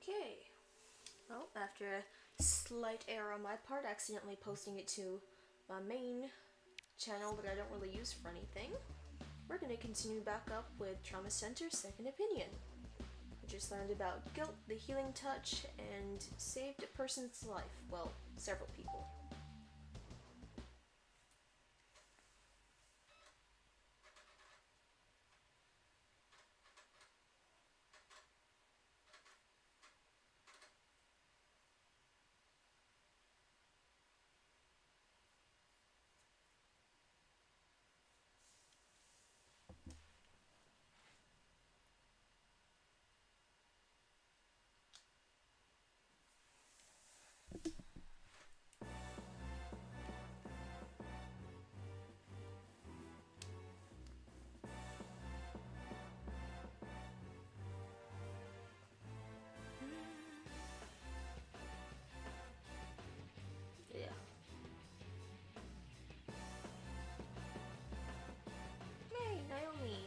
Okay. Well, after a slight error on my part, accidentally posting it to my main channel that I don't really use for anything, we're going to continue back up with Trauma Center Second Opinion. We just learned about guilt, the healing touch, and saved a person's life. Well, several people. Yeah. Hey, Naomi.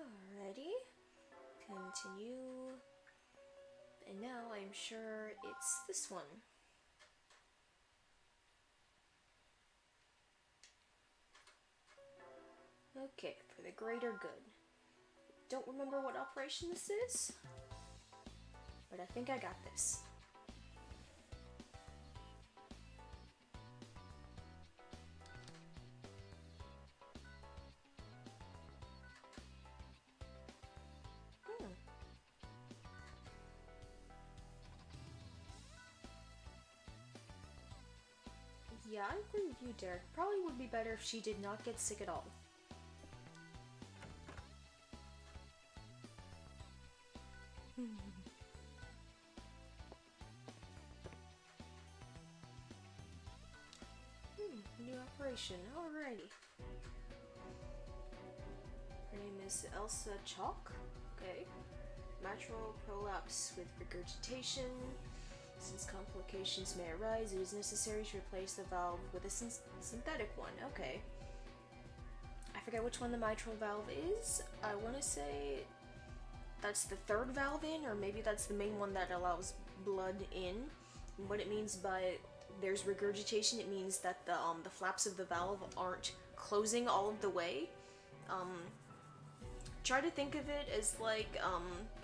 Alrighty, continue, and now I'm sure it's this one. Okay, for the greater good. Don't remember what operation this is, but I think I got this. Yeah, I agree with you, Derek. Probably would be better if she did not get sick at all. New operation, alrighty. Her name is Elsa Chalk. Okay. Mitral prolapse with regurgitation. Since complications may arise, it is necessary to replace the valve with a synthetic one. Okay. I forget which one the mitral valve is. I want to say that's the third valve in, or maybe that's the main one that allows blood in. And what it means by there's regurgitation, it means that the flaps of the valve aren't closing all of the way. Try to think of it as like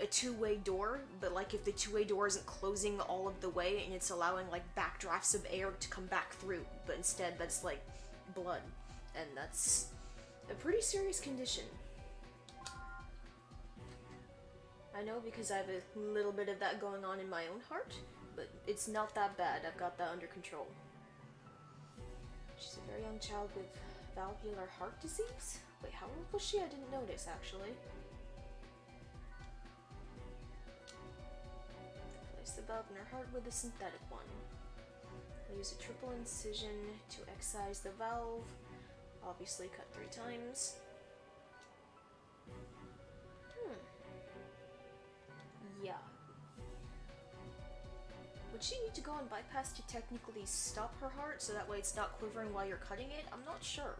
a two-way door, but like if the two-way door isn't closing all of the way and it's allowing like backdrafts of air to come back through, but instead that's like blood, and that's a pretty serious condition. I know because I have a little bit of that going on in my own heart, but it's not that bad. I've got that under control. She's a very young child with valvular heart disease? Wait, how old was she? I didn't notice, actually. Replace the valve in her heart with a synthetic one. I'll use a triple incision to excise the valve. Obviously cut 3 times. Yeah. Would she need to go on bypass to technically stop her heart, so that way it's not quivering while you're cutting it? I'm not sure.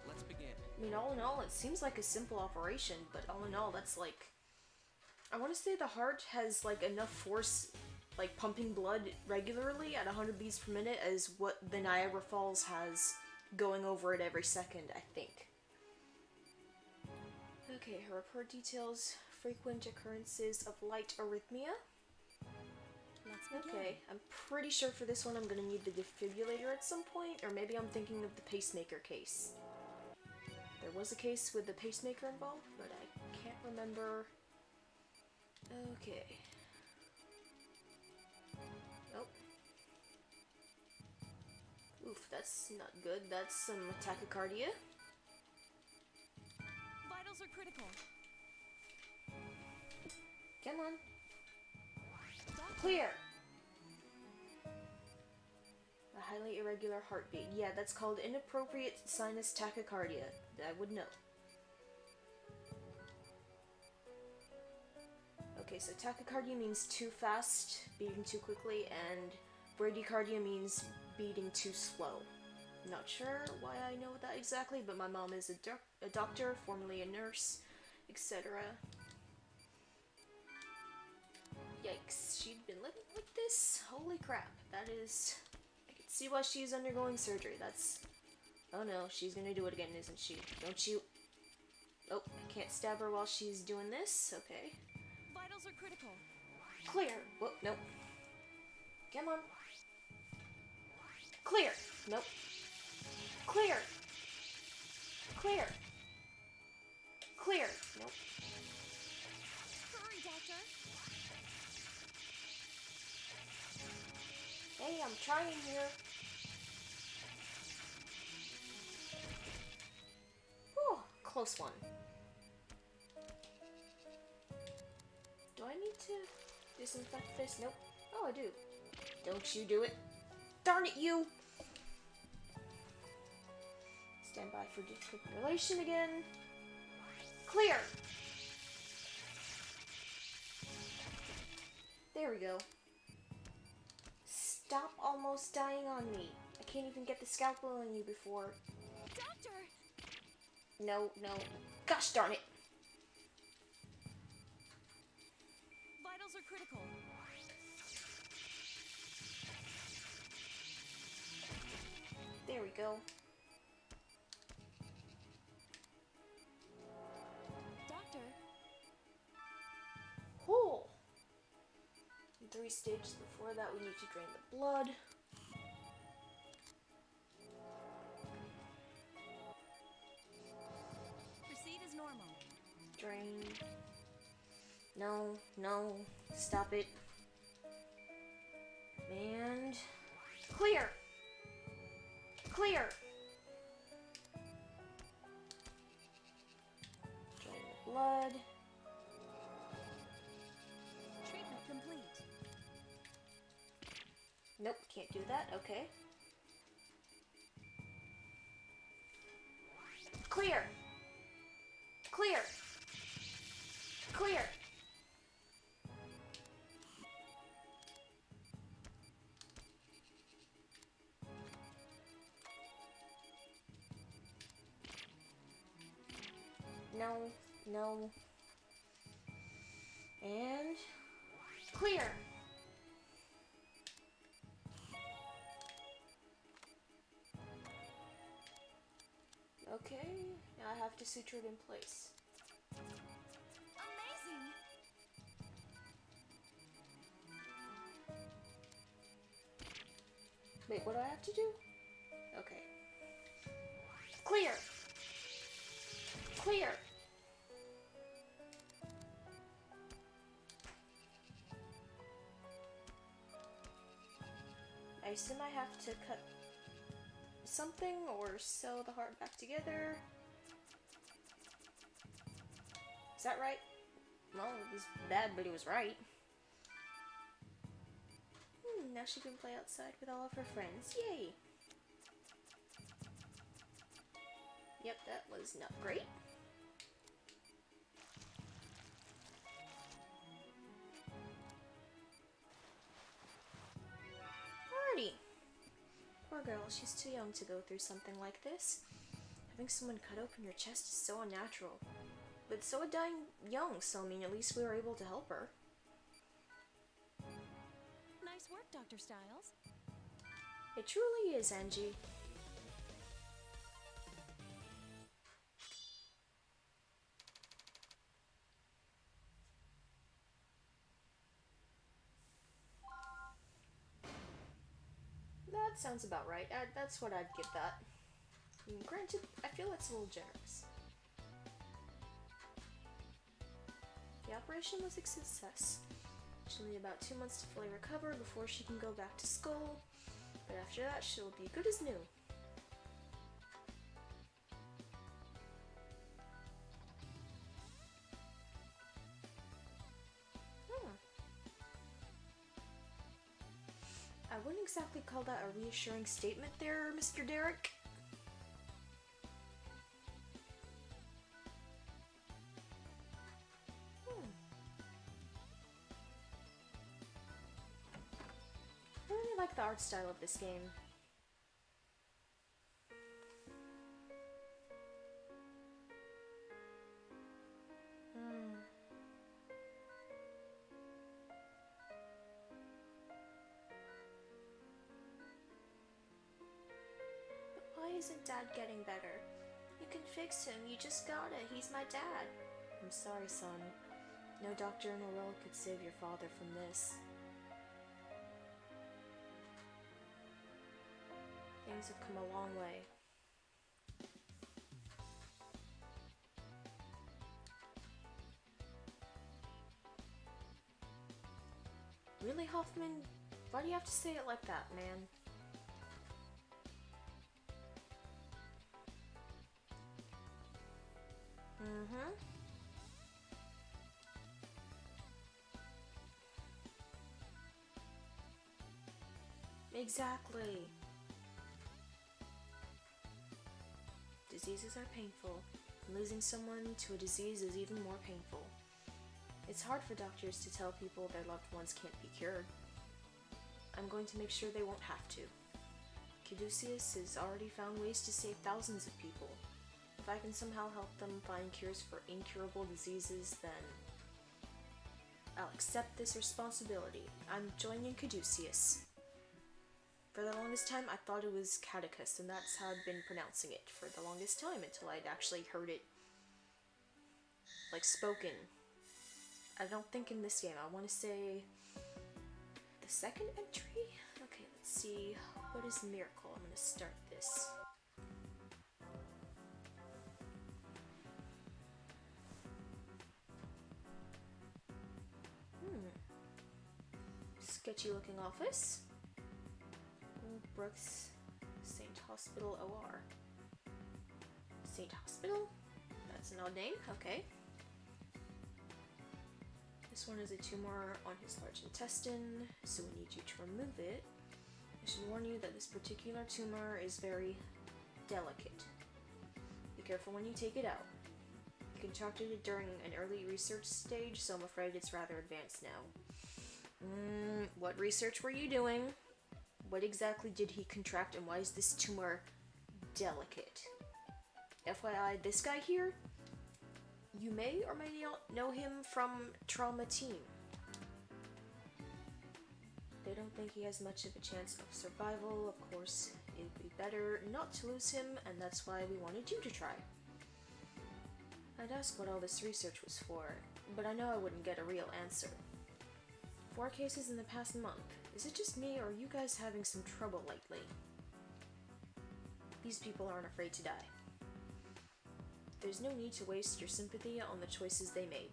Let's begin. I mean, all in all, it seems like a simple operation, but all in all, that's like... I want to say the heart has, like, enough force, like, pumping blood regularly at 100 beats per minute as what the Niagara Falls has going over it every second, I think. Okay, her report details frequent occurrences of light arrhythmia. Okay, I'm pretty sure for this one I'm gonna need the defibrillator at some point, or maybe I'm thinking of the pacemaker case. There was a case with the pacemaker involved, but I can't remember. Okay. Oh. Oof, that's not good. That's some tachycardia. Vitals are critical. Come on. Clear! A highly irregular heartbeat. Yeah, that's called inappropriate sinus tachycardia. I would know. Okay, so tachycardia means too fast, beating too quickly, and bradycardia means beating too slow. Not sure why I know that exactly, but my mom is a doctor, formerly a nurse, etc. Yikes, she'd been living like this? Holy crap, that is... I can see why she's undergoing surgery, that's... Oh no, she's gonna do it again, isn't she? Don't you... Oh, I can't stab her while she's doing this, okay. Vitals are critical. Clear! Whoop, nope. Come on. Clear! Nope. Clear! Clear! Clear! Nope. Hurry, doctor. Hey, I'm trying here. Whew, close one. Do I need to disinfect this? Nope. Oh, I do. Don't you do it. Darn it, you! Stand by for defibrillation again. Clear! There we go. Stop almost dying on me. I can't even get the scalpel on you before. Doctor! No, no. Gosh darn it! Vitals are critical. There we go. Doctor? Whew. In 3 stages before that, we need to drain the blood. Proceed as normal. Drain. No, no. Stop it. And... Clear! Clear! Drain the blood. Treatment complete. Nope, can't do that. Okay. Clear! Clear! Clear! No, no. And... Clear! Okay, now I have to suture it in place. Amazing! Wait, what do I have to do? Okay. Clear! Clear! I assume I have to cut something or sew the heart back together. Is that right? Well, it was bad, but it was right. Now she can play outside with all of her friends. Yay! Yep, that was not great. Alrighty. Poor girl, she's too young to go through something like this. Having someone cut open your chest is so unnatural. But so dying young, so I mean, at least we were able to help her. Nice work, Dr. Styles. It truly is, Angie. That sounds about right. That's what I'd give that. Granted, I feel it's a little generous. The operation was a success. She'll need about 2 months to fully recover before she can go back to school, but after that she'll be good as new. I wouldn't exactly call that a reassuring statement there, Mr. Derek. I really like the art style of this game. But why isn't Dad getting better? You can fix him, you just gotta. He's my dad. I'm sorry, son. No doctor in the world could save your father from this. Things have come a long way. Really, Hoffman? Why do you have to say it like that, man? Exactly. Diseases are painful. Losing someone to a disease is even more painful. It's hard for doctors to tell people their loved ones can't be cured. I'm going to make sure they won't have to. Caduceus has already found ways to save thousands of people. If I can somehow help them find cures for incurable diseases, then I'll accept this responsibility. I'm joining Caduceus. For the longest time, I thought it was Catechus, and that's how I'd been pronouncing it for the longest time until I'd actually heard it, like, spoken. I don't think in this game. I want to say the second entry? Okay, let's see. What is Miracle? I'm going to start this. Sketchy looking office. Brooks St. Hospital OR. St. Hospital? That's an odd name, okay. This one is a tumor on his large intestine, so we need you to remove it. I should warn you that this particular tumor is very delicate. Be careful when you take it out. You contracted it during an early research stage, so I'm afraid it's rather advanced now. What research were you doing? What exactly did he contract, and why is this tumor delicate? FYI, this guy here, you may or may not know him from Trauma Team. They don't think he has much of a chance of survival. Of course, it'd be better not to lose him, and that's why we wanted you to try. I'd ask what all this research was for, but I know I wouldn't get a real answer. 4 cases in the past month. Is it just me, or are you guys having some trouble lately? These people aren't afraid to die. There's no need to waste your sympathy on the choices they made.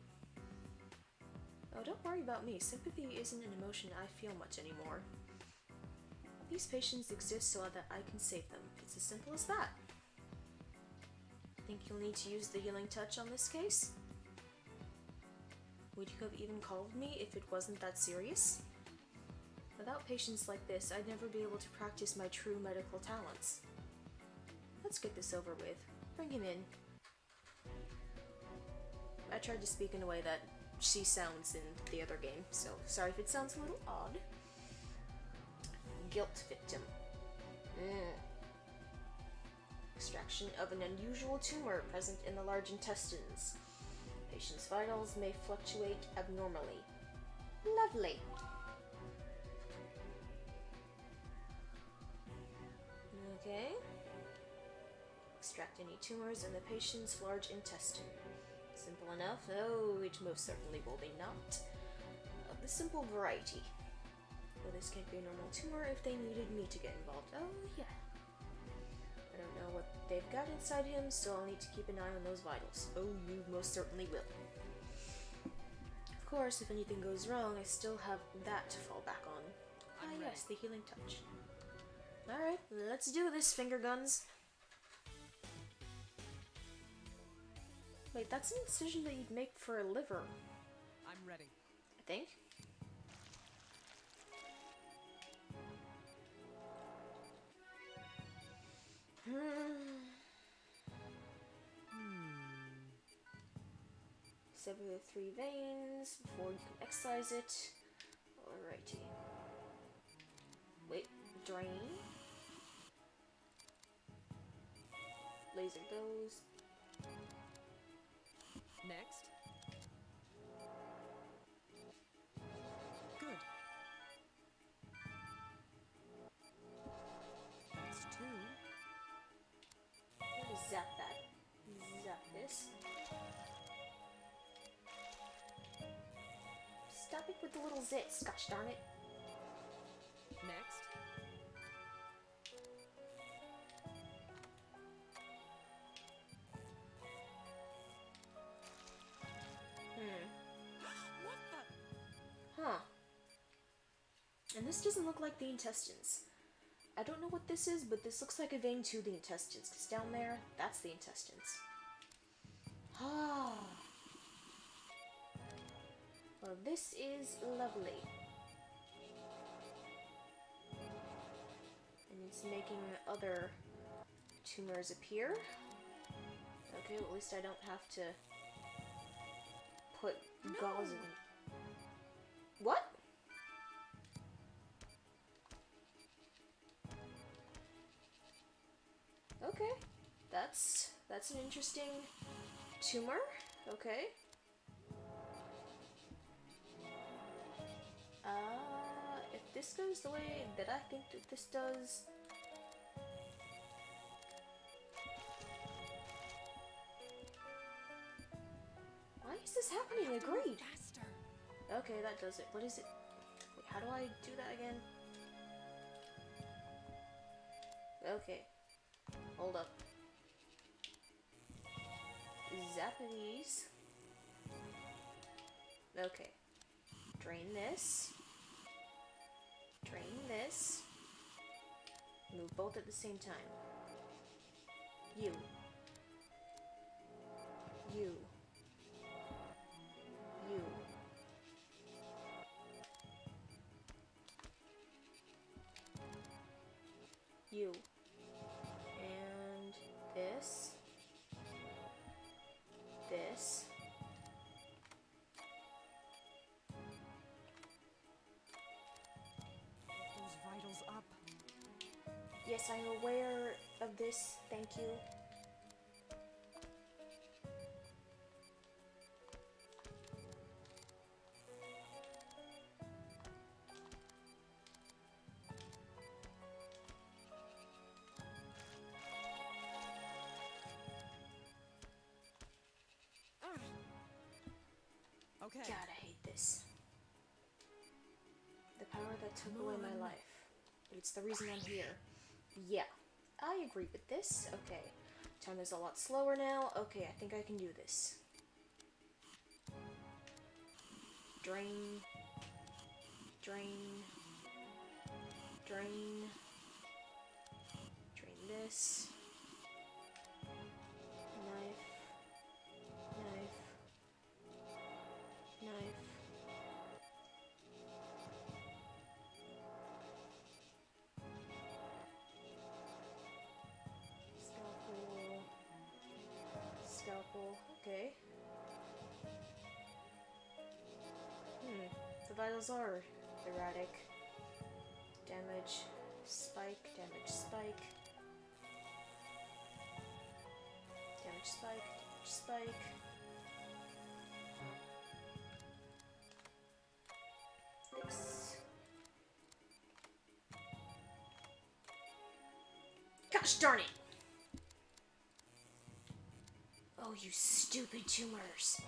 Oh, don't worry about me. Sympathy isn't an emotion I feel much anymore. These patients exist so that I can save them. It's as simple as that. Think you'll need to use the healing touch on this case? Would you have even called me if it wasn't that serious? Without patients like this, I'd never be able to practice my true medical talents. Let's get this over with. Bring him in. I tried to speak in a way that she sounds in the other game, so sorry if it sounds a little odd. Guilt victim. Extraction of an unusual tumor present in the large intestines. Patient's vitals may fluctuate abnormally. Lovely. Okay. Extract any tumors in the patient's large intestine. Simple enough? Oh, it most certainly will be not. Of the simple variety. Well, this can't be a normal tumor if they needed me to get involved. Oh, yeah. I don't know what they've got inside him, so I'll need to keep an eye on those vitals. Oh, you most certainly will. Of course, if anything goes wrong, I still have that to fall back on. Ah, yes, the healing touch. Alright, let's do this, finger guns. Wait, that's an incision that you'd make for a liver. I'm ready. I think. Sever the 3 veins before you can excise it. Alrighty. Wait, drain. Laser those. Next. Good. That's 2. Zap that. Zap this. Stop it with the little zits, gosh darn it. Next. What the? Huh. And this doesn't look like the intestines. I don't know what this is, but this looks like a vein to the intestines, because down there, that's the intestines. Ah. Well, this is lovely. And it's making other tumors appear. Okay, well, at least I don't have to put gauze in. What? Okay, that's an interesting tumor. Okay. If this goes the way that I think that this does, why is this happening? Agreed. Faster. Okay, that does it. What is it? Wait, how do I do that again? Okay. Hold up. Zap these. Okay. Drain this. Drain this. Move both at the same time. You. You. You. You. And this. This. Those vitals up. Yes, I'm aware of this. Thank you. Okay. God, I hate this. The power that took away my life. It's the reason I'm here. Yeah, I agree with this. Okay, time is a lot slower now. Okay, I think I can do this. Drain. Drain. Drain. Drain this. Knife. Knife. Knife. Scalpel. Scalpel. Okay. The vitals are erratic. Damage. Spike. Damage. Spike. spike, spike. This. Gosh darn it! Oh, you stupid tumors.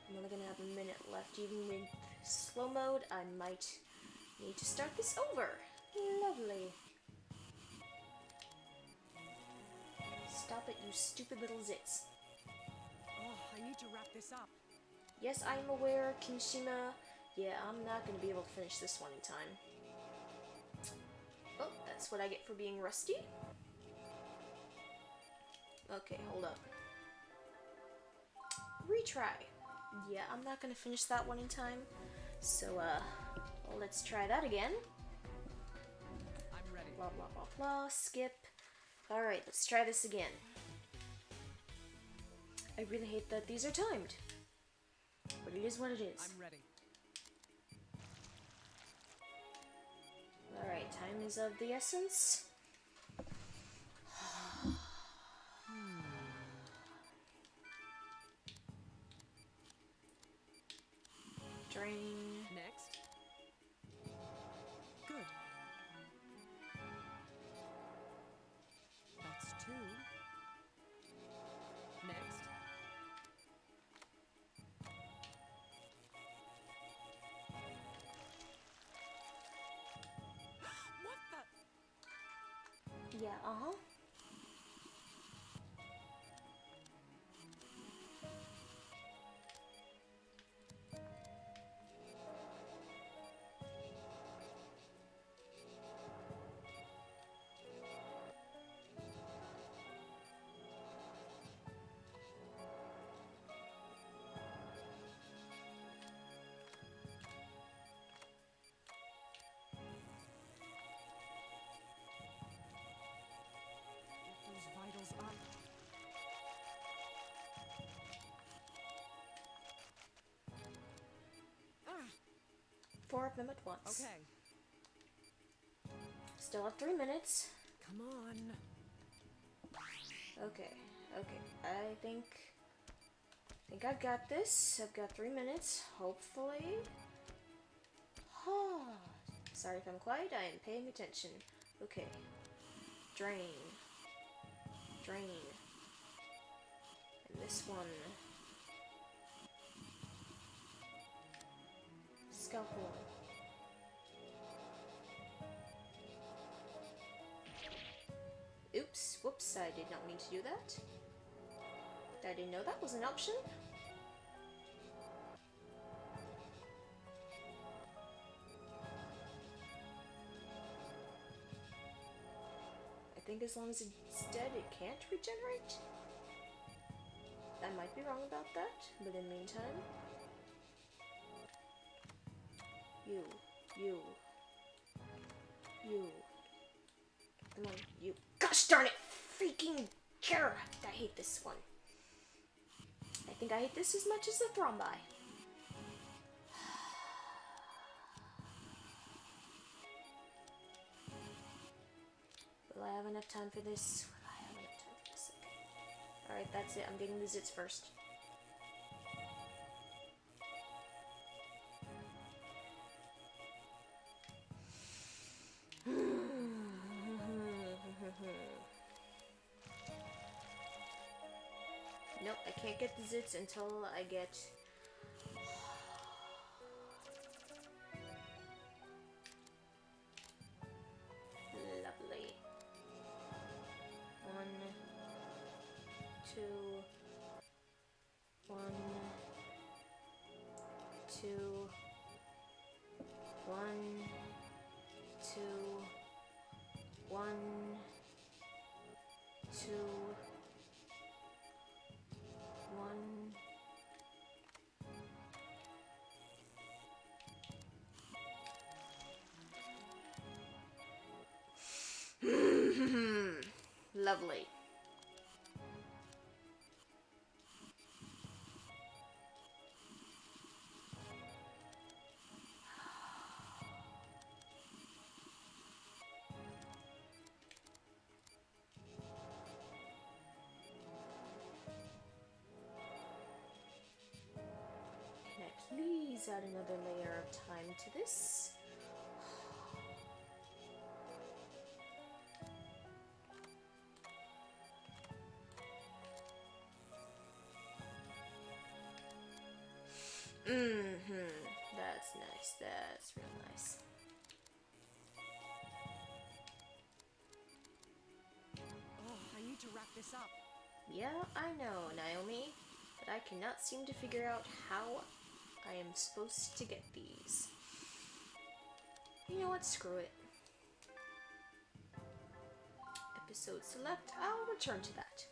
I'm only gonna have a minute left. Even with slow mode, I might need to start this over. Lovely. Stop it, you stupid little zits. Oh, I need to wrap this up. Yes, I'm aware, Kinshima. Yeah, I'm not gonna be able to finish this one in time. Oh, that's what I get for being rusty. Okay, hold up. Retry. Yeah, I'm not gonna finish that one in time. So, well, let's try that again. I'm ready. Blah, blah, blah, blah. Skip. Alright, let's try this again. I really hate that these are timed. But it is what it is. I'm ready. Alright, time is of the essence. Drain. Next. Good. That's 2. Next. What the? Yeah, uh-huh. Get those vitals up. 4 of them at once. Okay. Still have 3 minutes. Come on. Okay, okay. I think I've got this. I've got 3 minutes, hopefully. Sorry if I'm quiet, I am paying attention. Okay. Drain. Drain. And this one. Scalpel. Oops, whoops, I did not mean to do that. I didn't know that was an option. I think as long as it's dead, it can't regenerate. I might be wrong about that, but in the meantime... You. Come on, you. Gosh darn it! Freaking Kara! I hate this one. I think I hate this as much as the thrombi. Will I have enough time for this? Will I have enough time for this? Okay. Alright, that's it. I'm getting the zits first. Nope, I can't get the zits until I get... Lovely. 1, 2... 1, 2... 1, 2... 1, 2... 1... Lovely. add another layer of time to this. That's nice. That's real nice. Oh, I need to wrap this up. Yeah, I know, Naomi, but I cannot seem to figure out how I am supposed to get these. You know what? Screw it. Episode select. I'll return to that.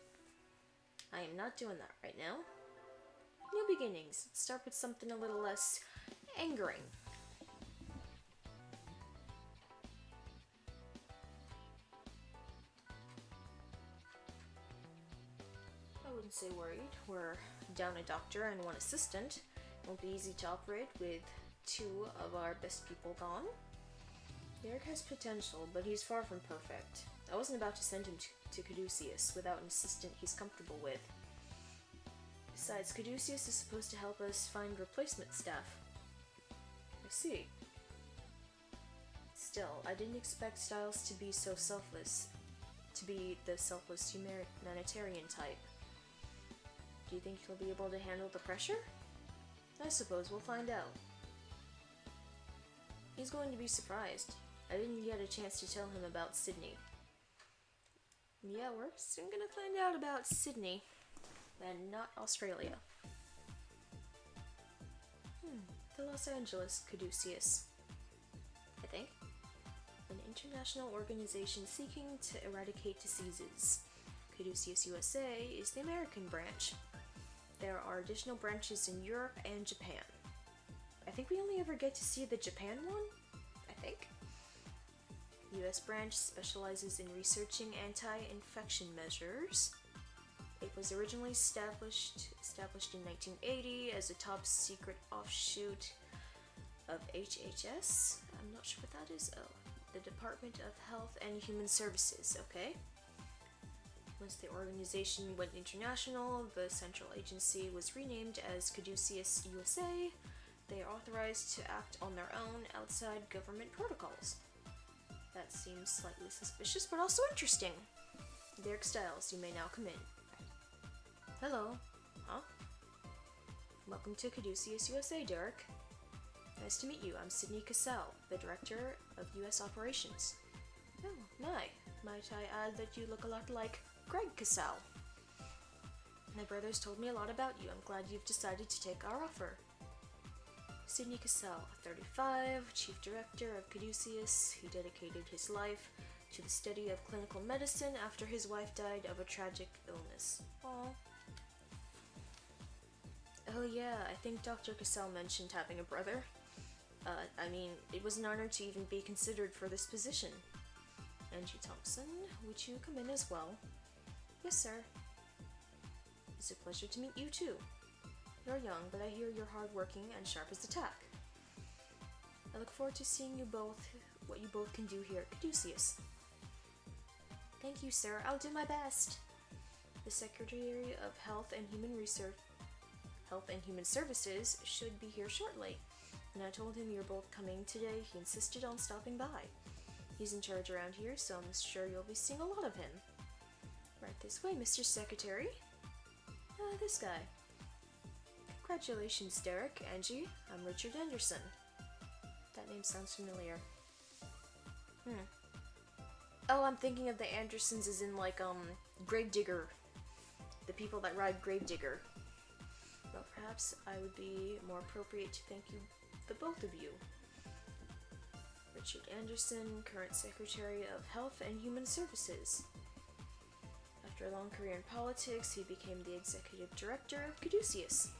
I am not doing that right now. New beginnings. Let's start with something a little less angering. I wouldn't say worried. We're down a doctor and one assistant. It won't be easy to operate with 2 of our best people gone. Derek has potential, but he's far from perfect. I wasn't about to send him to Caduceus without an assistant he's comfortable with. Besides, Caduceus is supposed to help us find replacement staff. I see. Still, I didn't expect Styles to be so selfless. To be the selfless humanitarian type. Do you think he'll be able to handle the pressure? I suppose we'll find out. He's going to be surprised. I didn't get a chance to tell him about Sydney. Yeah, we're soon gonna find out about Sydney. And not Australia. The Los Angeles Caduceus. I think. An international organization seeking to eradicate diseases. Caduceus USA is the American branch. There are additional branches in Europe and Japan. I think we only ever get to see the Japan one? I think. US branch specializes in researching anti-infection measures. It was originally established in 1980 as a top secret offshoot of HHS. I'm not sure what that is. Oh, the Department of Health and Human Services, okay. Once the organization went international, the central agency was renamed as Caduceus USA. They are authorized to act on their own outside government protocols. That seems slightly suspicious, but also interesting. Derek Styles, you may now come in. Hello. Huh? Welcome to Caduceus USA, Derek. Nice to meet you. I'm Sydney Cassell, the Director of U.S. Operations. Oh, my. Might I add that you look a lot like Greg Cassell. My brothers told me a lot about you. I'm glad you've decided to take our offer. Sydney Cassell, 35, Chief Director of Caduceus. He dedicated his life to the study of clinical medicine after his wife died of a tragic illness. Aww. Oh yeah, I think Dr. Cassell mentioned having a brother. I mean, it was an honor to even be considered for this position. Angie Thompson, would you come in as well? Yes, sir. It's a pleasure to meet you too. You're young, but I hear you're hardworking and sharp as a tack. I look forward to seeing you both, what you both can do here at Caduceus. Thank you, sir. I'll do my best. The Secretary of Health and Human Services should be here shortly, and I told him you're both coming today. He insisted on stopping by. He's in charge around here, so I'm sure you'll be seeing a lot of him. Right this way, Mr. Secretary. This guy. Congratulations, Derek, Angie. I'm Richard Anderson. That name sounds familiar. Oh, I'm thinking of the Andersons as in, like, Gravedigger. The people that ride Gravedigger. Well, perhaps I would be more appropriate to thank you, the both of you. Richard Anderson, current Secretary of Health and Human Services. After a long career in politics, he became the Executive Director of Caduceus.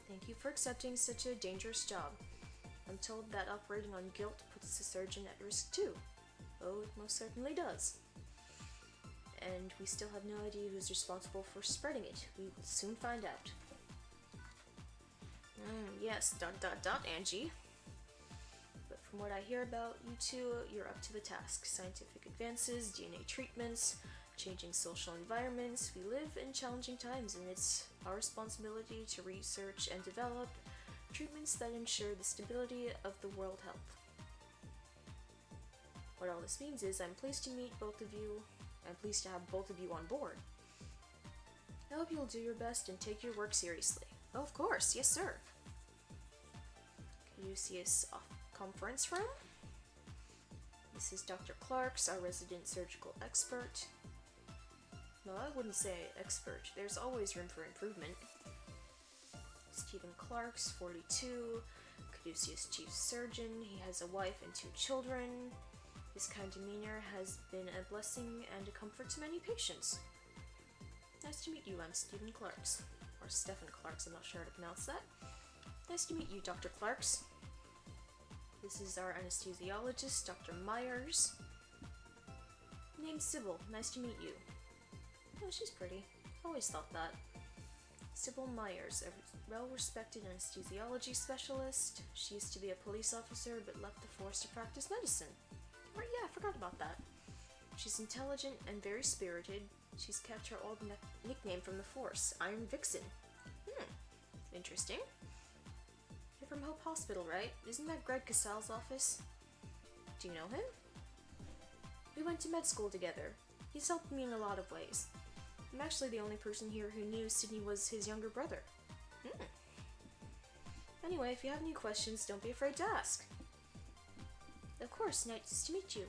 Thank you for accepting such a dangerous job. I'm told that operating on guilt puts the surgeon at risk too. Oh, it most certainly does. And we still have no idea who's responsible for spreading it. We will soon find out. Yes, ... Angie. But from what I hear about you two, you're up to the task. Scientific advances, DNA treatments, changing social environments. We live in challenging times, and it's our responsibility to research and develop treatments that ensure the stability of the world health. What all this means is I'm pleased to meet both of you. I'm pleased to have both of you on board. I hope you'll do your best and take your work seriously. Oh, of course, yes sir. Caduceus conference room. This is Dr. Clark's, our resident surgical expert. No, I wouldn't say expert. There's always room for improvement. Stephen Clark's 42, Caduceus chief surgeon. He has a wife and 2 children. His kind demeanor has been a blessing and a comfort to many patients. Nice to meet you, I'm Stephen Clark's. Or Stephen Clark's, I'm not sure how to pronounce that. Nice to meet you, Dr. Clark's. This is our anesthesiologist, Dr. Myers. Name's Sybil, nice to meet you. Oh, she's pretty. Always thought that. Sybil Myers, a well-respected anesthesiology specialist. She used to be a police officer, but left the force to practice medicine. Right, yeah, I forgot about that. She's intelligent and very spirited. She's kept her old nickname from the force, Iron Vixen. Interesting. You're from Hope Hospital, right? Isn't that Greg Cassal's office? Do you know him? We went to med school together. He's helped me in a lot of ways. I'm actually the only person here who knew Sydney was his younger brother. Anyway, if you have any questions, don't be afraid to ask. Of course, nice to meet you.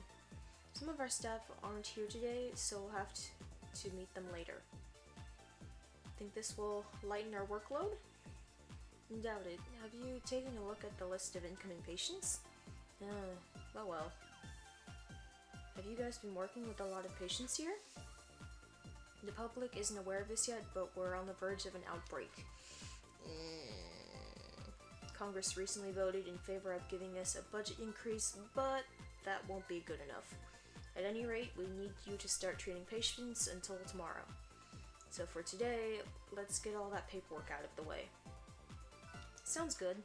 Some of our staff aren't here today, so we'll have to meet them later. Think this will lighten our workload? Doubt it. Have you taken a look at the list of incoming patients? Oh well. Have you guys been working with a lot of patients here? The public isn't aware of this yet, but we're on the verge of an outbreak. Congress recently voted in favor of giving us a budget increase, but that won't be good enough. At any rate, we need you to start treating patients until tomorrow. So for today, let's get all that paperwork out of the way. Sounds good.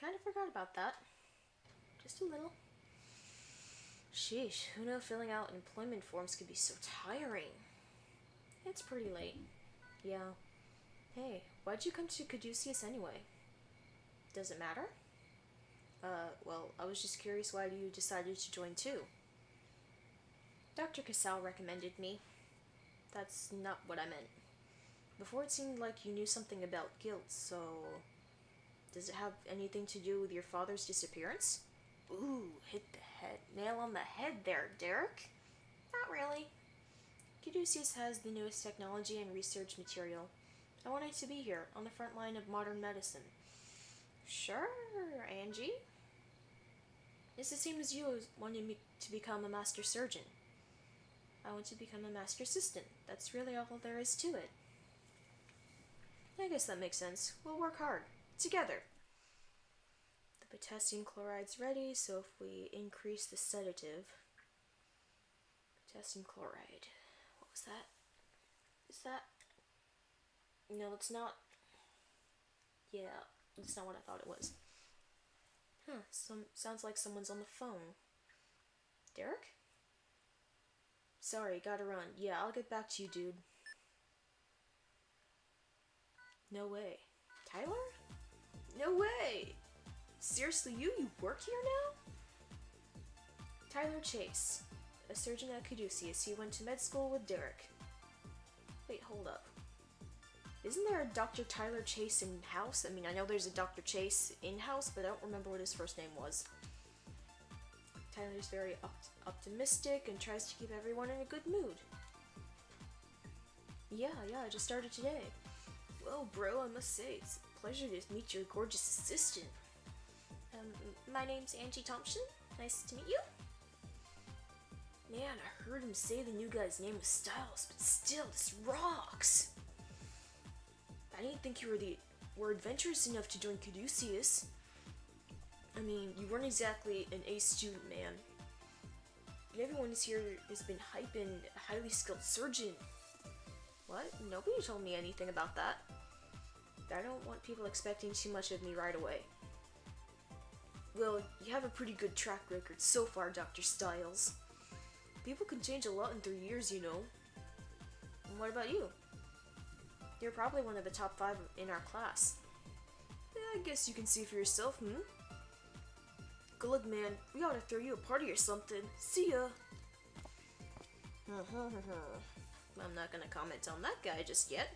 Kind of forgot about that. Just a little. Sheesh, who knew filling out employment forms could be so tiring? It's pretty late. Yeah. Hey, why'd you come to Caduceus anyway? Does it matter? Well, I was just curious why you decided to join too. Dr. Cassell recommended me. That's not what I meant. Before it seemed like you knew something about guilt, so... Does it have anything to do with your father's disappearance? Ooh, hit the nail on the head there, Derek. Not really. Caduceus has the newest technology and research material. I wanted to be here, on the front line of modern medicine. Sure, Angie. It's the same as you wanting me to become a master surgeon. I want to become a master assistant. That's really all there is to it. I guess that makes sense. We'll work hard. Together. The potassium chloride's ready, so if we increase the sedative... Potassium chloride. What was that? Is that... No, it's not... Yeah, that's not what I thought it was. Sounds like someone's on the phone. Derek? Sorry, gotta run. Yeah, I'll get back to you, dude. No way. Tyler? No way! Seriously, you work here now? Tyler Chase, a surgeon at Caduceus. He went to med school with Derek. Wait, hold up. Isn't there a Dr. Tyler Chase in-house? I mean, I know there's a Dr. Chase in-house, but I don't remember what his first name was. Tyler's very optimistic and tries to keep everyone in a good mood. Yeah, I just started today. Well, bro, I must say, it's a pleasure to meet your gorgeous assistant. My name's Angie Thompson. Nice to meet you. Man, I heard him say the new guy's name was Styles, but still, this rocks. I didn't think you were adventurous enough to join Caduceus. I mean, you weren't exactly an A student, man. Everyone here has been hyping a highly skilled surgeon. What? Nobody told me anything about that. I don't want people expecting too much of me right away. Well, you have a pretty good track record so far, Dr. Styles. People can change a lot in 3 years, you know. And what about you? You're probably one of the top 5 in our class. I guess you can see for yourself, hmm? Good luck, man. We ought to throw you a party or something. See ya. I'm not gonna comment on that guy just yet.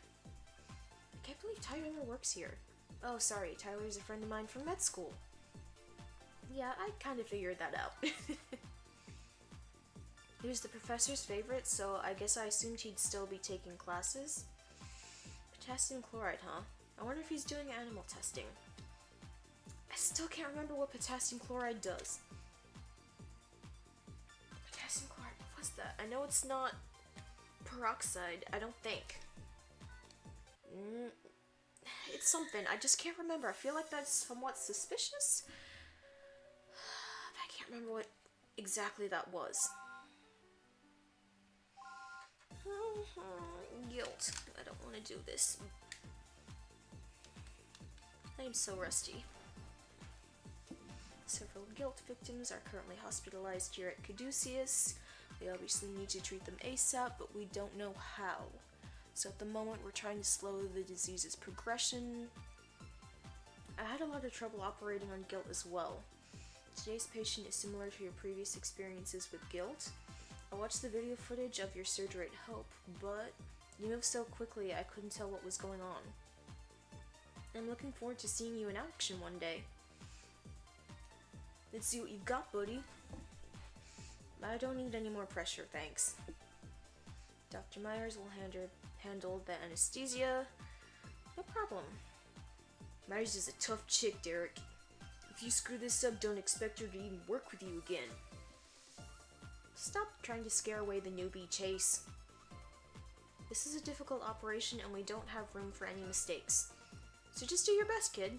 I can't believe Tyler works here. Oh, sorry, Tyler's a friend of mine from med school. Yeah, I kind of figured that out. He was the professor's favorite, so I guess I assumed he'd still be taking classes. Potassium chloride, huh? I wonder if he's doing animal testing. I still can't remember what potassium chloride does. Potassium chloride, what's that? I know it's not peroxide, I don't think. It's something, I just can't remember. I feel like that's somewhat suspicious. I can't remember what exactly that was. Guilt. I don't want to do this. I am so rusty. Several guilt victims are currently hospitalized here at Caduceus. We obviously need to treat them ASAP, but we don't know how. So at the moment, we're trying to slow the disease's progression. I had a lot of trouble operating on guilt as well. Today's patient is similar to your previous experiences with guilt. I watched the video footage of your surgery at Hope, but you moved so quickly I couldn't tell what was going on. I'm looking forward to seeing you in action one day. Let's see what you've got, buddy. I don't need any more pressure, thanks. Dr. Myers will handle the anesthesia. No problem. Myers is a tough chick, Derek. If you screw this up, don't expect her to even work with you again. Stop trying to scare away the newbie, Chase. This is a difficult operation and we don't have room for any mistakes. So just do your best, kid.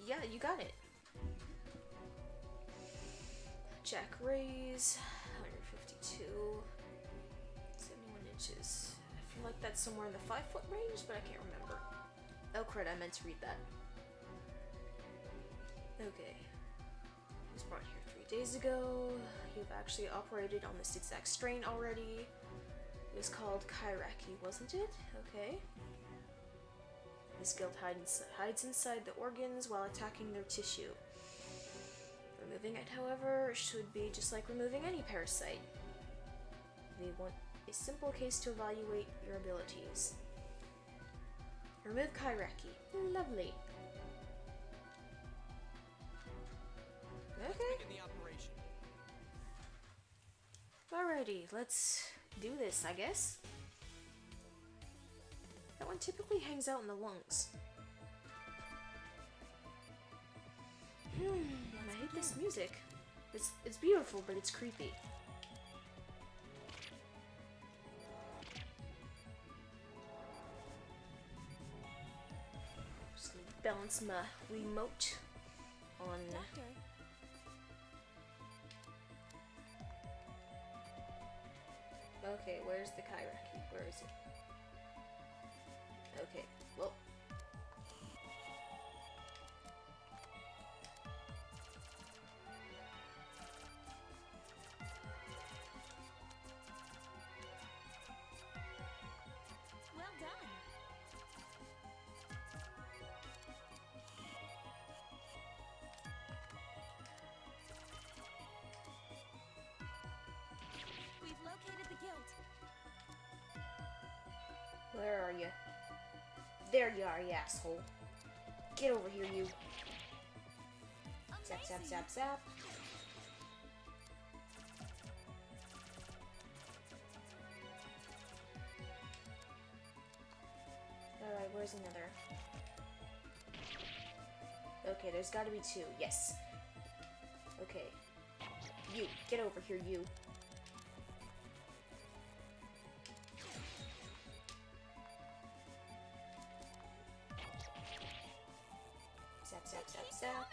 Yeah, you got it. Jack raise, 152, 71 inches. I feel like that's somewhere in the 5-foot range, but I can't remember. Oh crud, I meant to read that. Okay. He was brought here 3 days ago. You've actually operated on this exact strain already. It was called Kairaki, wasn't it? Okay. This guilt hides inside the organs while attacking their tissue. Removing it, however, should be just like removing any parasite. We want a simple case to evaluate your abilities. Remove Kairaki. Lovely. Okay. Alrighty, let's do this, I guess. That one typically hangs out in the lungs. I hate this music. It's beautiful, but it's creepy. Just gonna balance my remote on. Doctor, Okay, where's the Kairaki? Where is it? Okay, well. well done. We've located the guilt. Where are you? There you are, you asshole. Get over here, you. Zap, zap, zap, zap. Alright, where's another? Okay, there's gotta be 2. Yes. Okay. You, get over here, you. Zap, zap, zap, zap.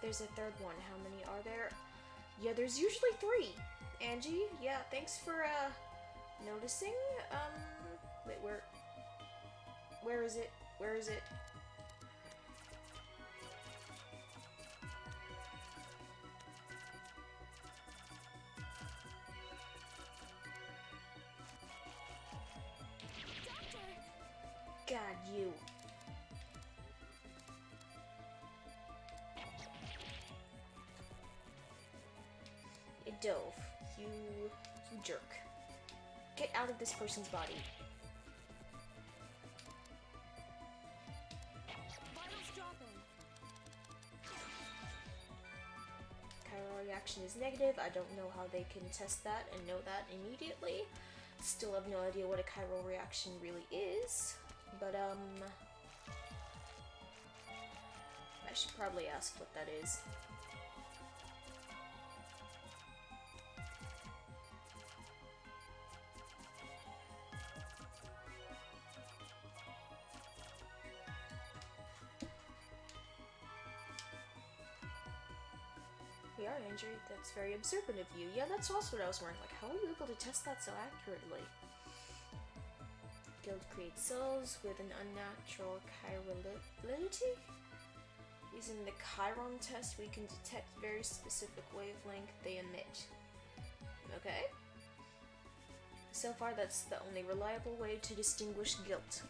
There's a third one. How many are there? Yeah, there's usually 3. Angie, yeah, thanks for, noticing. Wait, where is it? Where is it? Doctor, mad, you. It dove. You jerk. Get out of this person's body. Vitals dropping. Chiral reaction is negative. I don't know how they can test that and know that immediately. Still have no idea what a chiral reaction really is. But, I should probably ask what that is. We are injured. That's very observant of you. Yeah, that's also what I was wondering. Like, how are you able to test that so accurately? Guild creates cells with an unnatural chirality. Using the Chiron test, we can detect very specific wavelength they emit. Okay. So far, that's the only reliable way to distinguish G.U.I.L.T.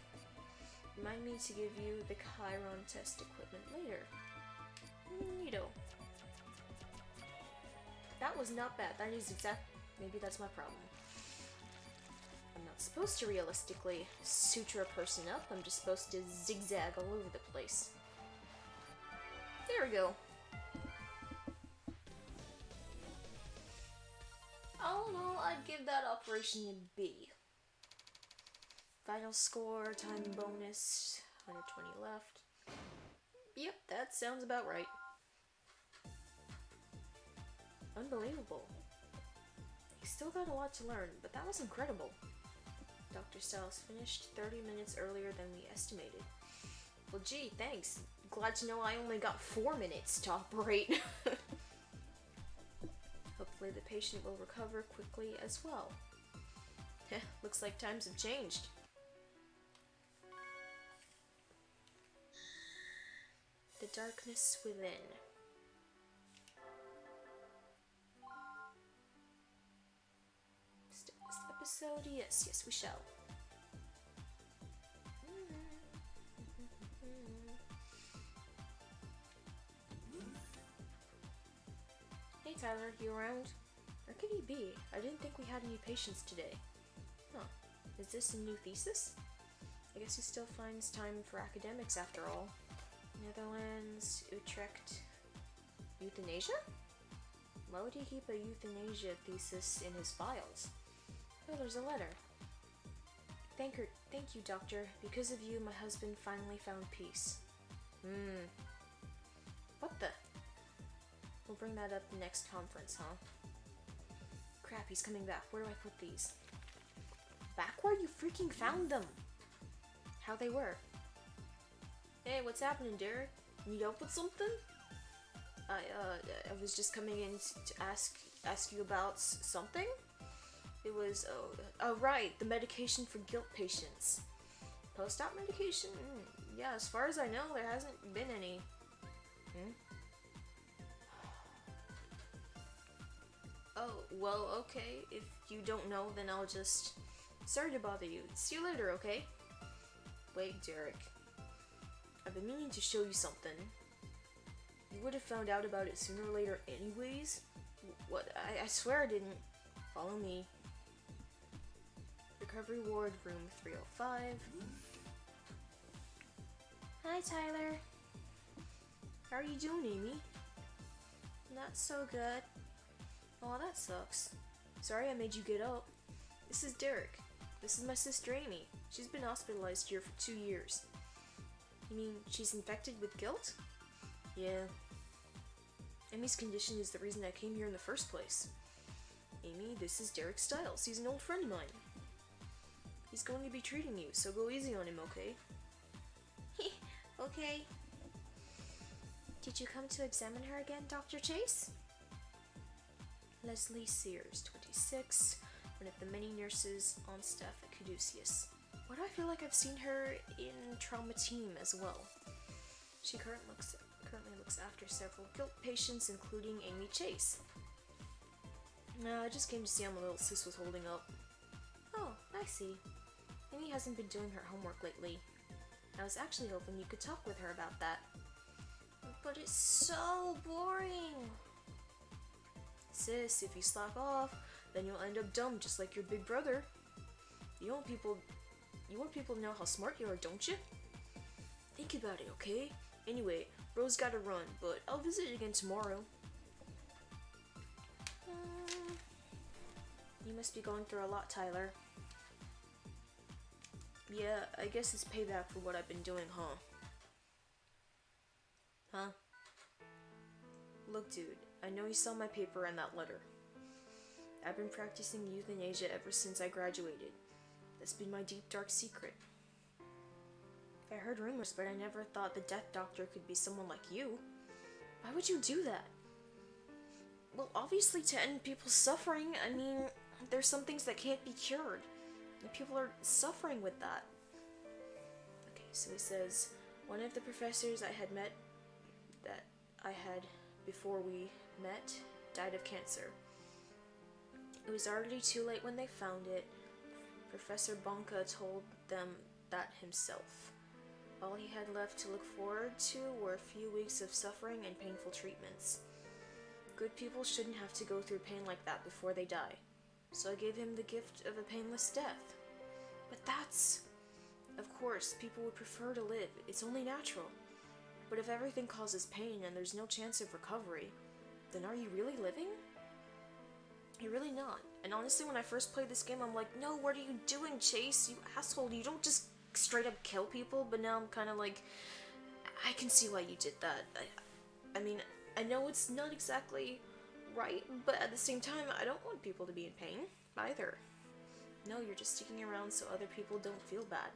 Remind me to give you the Chiron test equipment later. Neato. That was not bad. That is maybe that's my problem. I'm not supposed to realistically suture a person up. I'm just supposed to zigzag all over the place. There we go. All in all, I'd give that operation a B. Final score, time bonus, 120 left. Yep, that sounds about right. Unbelievable. You still got a lot to learn, but that was incredible. Dr. Styles finished 30 minutes earlier than we estimated. Well, gee, thanks. Glad to know I only got 4 minutes to operate. Hopefully the patient will recover quickly as well. Looks like times have changed. The darkness within. Start this episode? Yes, we shall. Hey Tyler, you around? Where could he be? I didn't think we had any patients today. Huh. Is this a new thesis? I guess he still finds time for academics after all. Netherlands, Utrecht, euthanasia? Why would he keep a euthanasia thesis in his files? Oh, there's a letter. Thank you, doctor. Because of you, my husband finally found peace. What the? We'll bring that up next conference, huh? Crap, he's coming back. Where do I put these? Back where you freaking found them! How they were. Hey, what's happening, Derek? Need help with something? I was just coming in to ask you about something? It was, oh, right, the medication for guilt patients. Post-op medication? Yeah, as far as I know, there hasn't been any. Oh, well, okay. If you don't know, then I'll just... Sorry to bother you. See you later, okay? Wait, Derek. I've been meaning to show you something. You would have found out about it sooner or later anyways. What? I swear I didn't. Follow me. Recovery ward, room 305. Hi, Tyler. How are you doing, Amy? Not so good. Oh, that sucks. Sorry I made you get up. This is Derek. This is my sister Amy. She's been hospitalized here for 2 years. You mean she's infected with guilt? Yeah. Amy's condition is the reason I came here in the first place. Amy, this is Derek Styles. He's an old friend of mine. He's going to be treating you, so go easy on him, okay? Okay. Did you come to examine her again, Dr. Chase? Leslie Sears, 26, one of the many nurses on staff at Caduceus. Why do I feel like I've seen her in Trauma Team as well? She currently looks after several guilt patients, including Amy Chase. I just came to see how my little sis was holding up. Oh, I see. Amy hasn't been doing her homework lately. I was actually hoping you could talk with her about that. But it's so boring. Sis, if you slack off, then you'll end up dumb just like your big brother. You want people to know how smart you are, don't you? Think about it, okay? Anyway, bro's gotta run, but I'll visit again tomorrow. You must be going through a lot, Tyler. Yeah, I guess it's payback for what I've been doing, huh? Huh? Look, dude, I know you saw my paper and that letter. I've been practicing euthanasia ever since I graduated. That's been my deep, dark secret. I heard rumors, but I never thought the death doctor could be someone like you. Why would you do that? Well, obviously to end people's suffering. I mean, there's some things that can't be cured. And people are suffering with that. Okay, so he says, one of the professors I had met, that I had before we met, died of cancer. It was already too late when they found it. Professor Bonka told them that himself. All he had left to look forward to were a few weeks of suffering and painful treatments. Good people shouldn't have to go through pain like that before they die. So I gave him the gift of a painless death. But that's... Of course, people would prefer to live. It's only natural. But if everything causes pain and there's no chance of recovery, then are you really living? You're really not. And honestly, when I first played this game, I'm like, no, what are you doing, Chase? You asshole. You don't just straight up kill people. But now I'm kind of like, I can see why you did that. I mean, I know it's not exactly right, but at the same time, I don't want people to be in pain either. No, you're just sticking around so other people don't feel bad.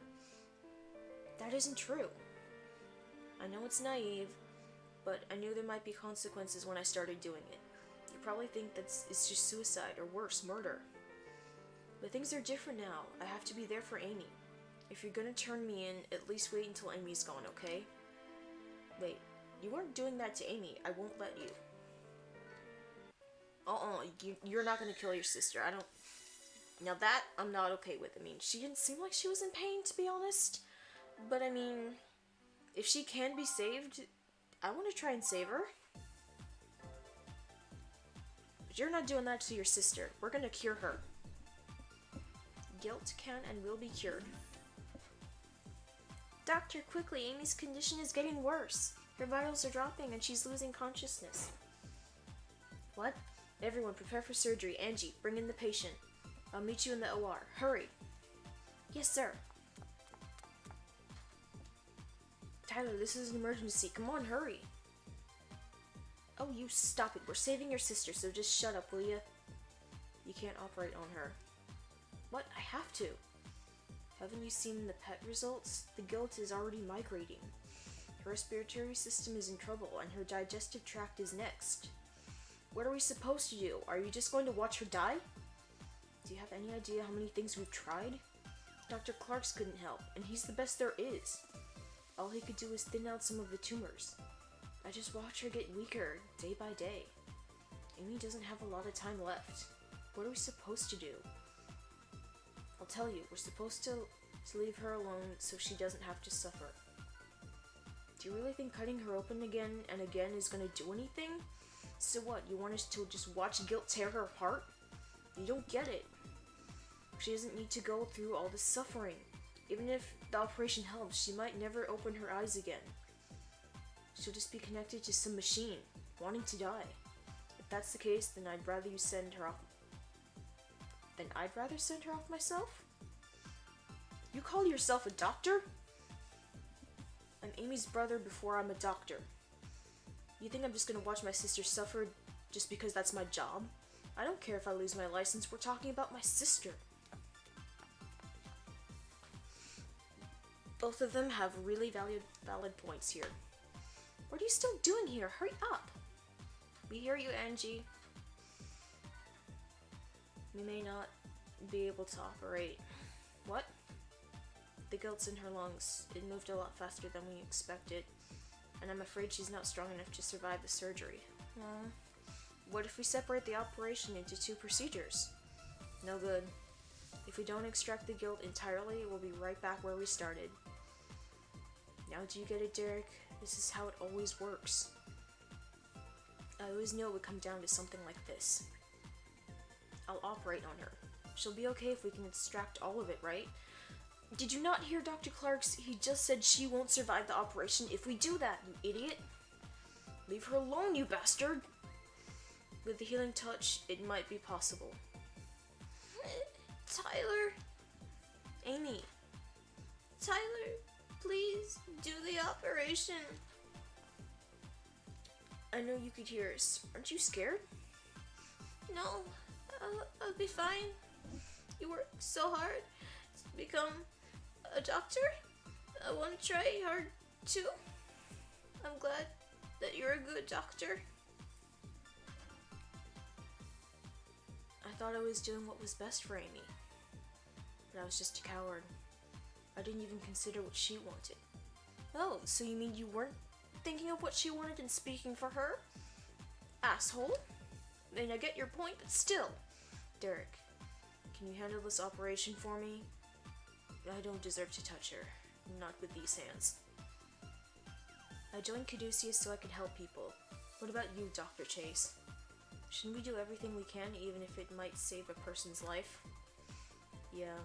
That isn't true. I know it's naive, but I knew there might be consequences when I started doing it. You probably think it's just suicide or worse, murder. But things are different now. I have to be there for Amy. If you're gonna turn me in, at least wait until Amy's gone, okay? Wait, you weren't doing that to Amy. I won't let you. You're not gonna kill your sister. I don't... Now that, I'm not okay with. I mean, she didn't seem like she was in pain, to be honest. But I mean, if she can be saved, I want to try and save her. But you're not doing that to your sister. We're gonna cure her. Guilt can and will be cured. Doctor, quickly, Amy's condition is getting worse. Her vitals are dropping and she's losing consciousness. What? Everyone, prepare for surgery. Angie, bring in the patient. I'll meet you in the OR. Hurry. Yes, sir. Tyler, this is an emergency. Come on, hurry. Oh, you stop it. We're saving your sister, so just shut up, will you? You can't operate on her. What? I have to. Haven't you seen the PET results? The G.U.I.L.T is already migrating. Her respiratory system is in trouble, and her digestive tract is next. What are we supposed to do? Are you just going to watch her die? Do you have any idea how many things we've tried? Dr. Clarks couldn't help, and he's the best there is. All he could do was thin out some of the tumors. I just watch her get weaker, day by day. Amy doesn't have a lot of time left. What are we supposed to do? I'll tell you, we're supposed to leave her alone so she doesn't have to suffer. Do you really think cutting her open again and again is gonna do anything? So what, you want us to just watch G.U.I.L.T tear her apart? You don't get it. She doesn't need to go through all this suffering. Even if the operation helps, she might never open her eyes again. She'll just be connected to some machine, wanting to die. If that's the case, then I'd rather you send her off. Then I'd rather send her off myself? You call yourself a doctor? I'm Amy's brother before I'm a doctor. You think I'm just gonna watch my sister suffer just because that's my job? I don't care if I lose my license, we're talking about my sister. Both of them have really valid points here. What are you still doing here? Hurry up! We hear you, Angie. We may not be able to operate. What? The G.U.I.L.T's in her lungs. It moved a lot faster than we expected. And I'm afraid she's not strong enough to survive the surgery. What if we separate the operation into 2 procedures? No good. If we don't extract the G.U.I.L.T entirely, we'll be right back where we started. Now do you get it, Derek? This is how it always works. I always knew it would come down to something like this. I'll operate on her. She'll be okay if we can extract all of it, right? Did you not hear Dr. Clark's? He just said she won't survive the operation if we do that, you idiot. Leave her alone, you bastard. With the healing touch, it might be possible. Tyler? Amy. Tyler, please do the operation. I know you could hear us. Aren't you scared? No, I'll be fine. You work so hard to become a doctor. I want to try hard too. I'm glad that you're a good doctor. I thought I was doing what was best for Amy, but I was just a coward. I didn't even consider what she wanted. Oh, so you mean you weren't thinking of what she wanted and speaking for her? Asshole. I mean, I get your point, but still. Derek, can you handle this operation for me? I don't deserve to touch her. Not with these hands. I joined Caduceus so I could help people. What about you, Dr. Chase? Shouldn't we do everything we can, even if it might save a person's life? Yeah.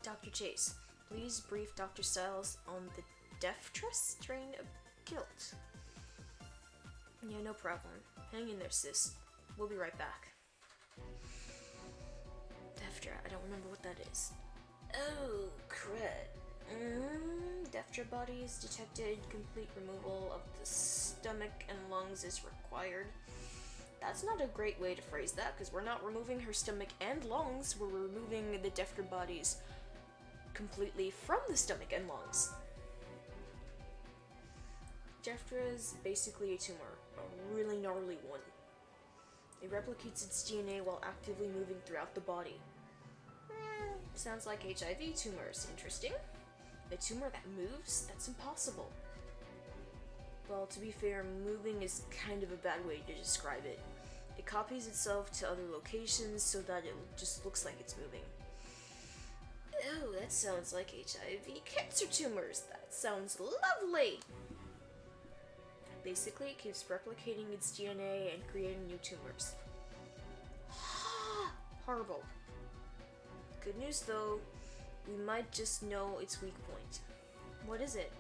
Dr. Chase, please brief Dr. Styles on the Deftra strain of guilt. Yeah, no problem. Hang in there, sis. We'll be right back. Deftra, I don't remember what that is. Oh, crud. Deftra bodies detected. Complete removal of the stomach and lungs is required. That's not a great way to phrase that, because we're not removing her stomach and lungs. We're removing the Deftra bodies completely from the stomach and lungs. Deftra is basically a tumor, a really gnarly one. It replicates its DNA while actively moving throughout the body. Sounds like HIV tumors. Interesting. A tumor that moves? That's impossible. Well, to be fair, moving is kind of a bad way to describe it. It copies itself to other locations so that it just looks like it's moving. Oh, that sounds like HIV cancer tumors. That sounds lovely. Basically, it keeps replicating its DNA and creating new tumors. Horrible. Good news though, we might just know its weak point. What is it?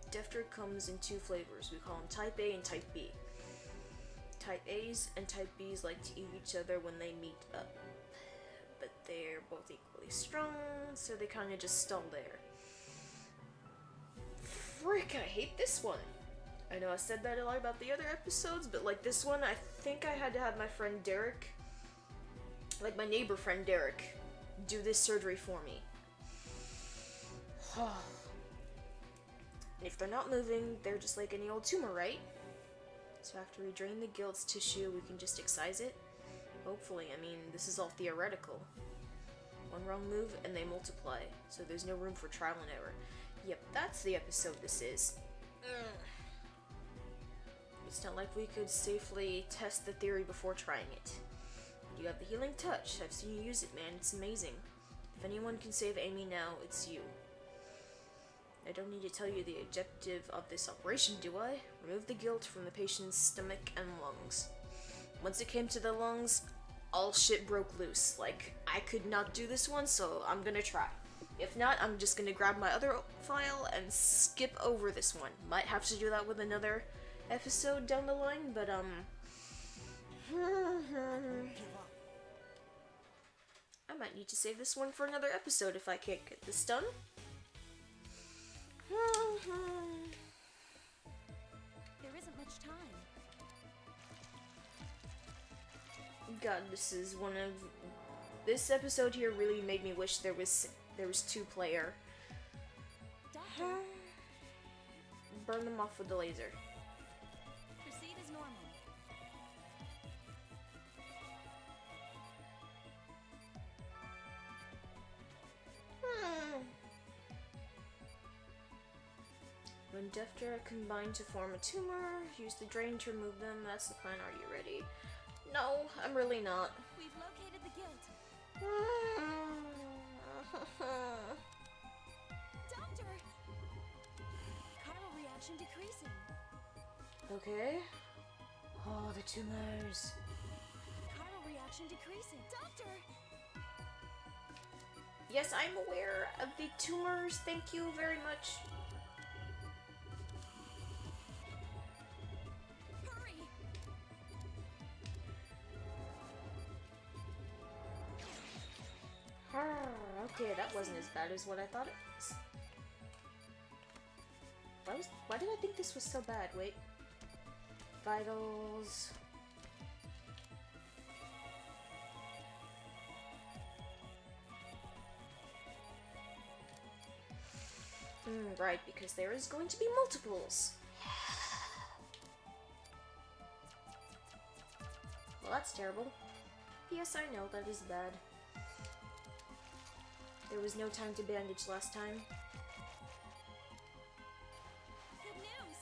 Deftra comes in two flavors. We call them Type A and Type B. Type A's and Type B's like to eat each other when they meet up. But they're both equally strong, so they kind of just stall there. Frick, I hate this one. I know I said that a lot about the other episodes, but like this one, I think I had to have my friend Derek, like my neighbor friend Derek, do this surgery for me. And if they're not moving, they're just like any old tumor, right? So after we drain the G.U.I.L.T's tissue, we can just excise it? Hopefully, I mean, this is all theoretical. One wrong move and they multiply, so there's no room for trial and error. Yep, that's the episode this is. It's not like we could safely test the theory before trying it. You have the healing touch. I've seen you use it, man. It's amazing. If anyone can save Amy now, it's you. I don't need to tell you the objective of this operation, do I? Remove the G.U.I.L.T from the patient's stomach and lungs. Once it came to the lungs, all shit broke loose. Like, I could not do this one, so I'm gonna try. If not, I'm just gonna grab my other file and skip over this one. Might have to do that with another episode down the line, but I might need to save this one for another episode if I can't get this done. There isn't much time. God, this episode here really made me wish there was two-player. Doctor, Burn them off with the laser. proceed as normal. When Deftra combine to form a tumor, use the drain to remove them. That's the plan. Are you ready? No, I'm really not. We've located the G.U.I.L.T. Doctor, reaction decreasing. Okay. Oh, the tumors. Chiral reaction decreasing. Doctor! Yes, I'm aware of the tumors. Thank you very much. Hurry! Okay, that wasn't as bad as what I thought it was. Why did I think this was so bad? Wait. Vitals. Right, because there is going to be multiples. Well, that's terrible. Yes, I know, that is bad. There was no time to bandage last time. Good news!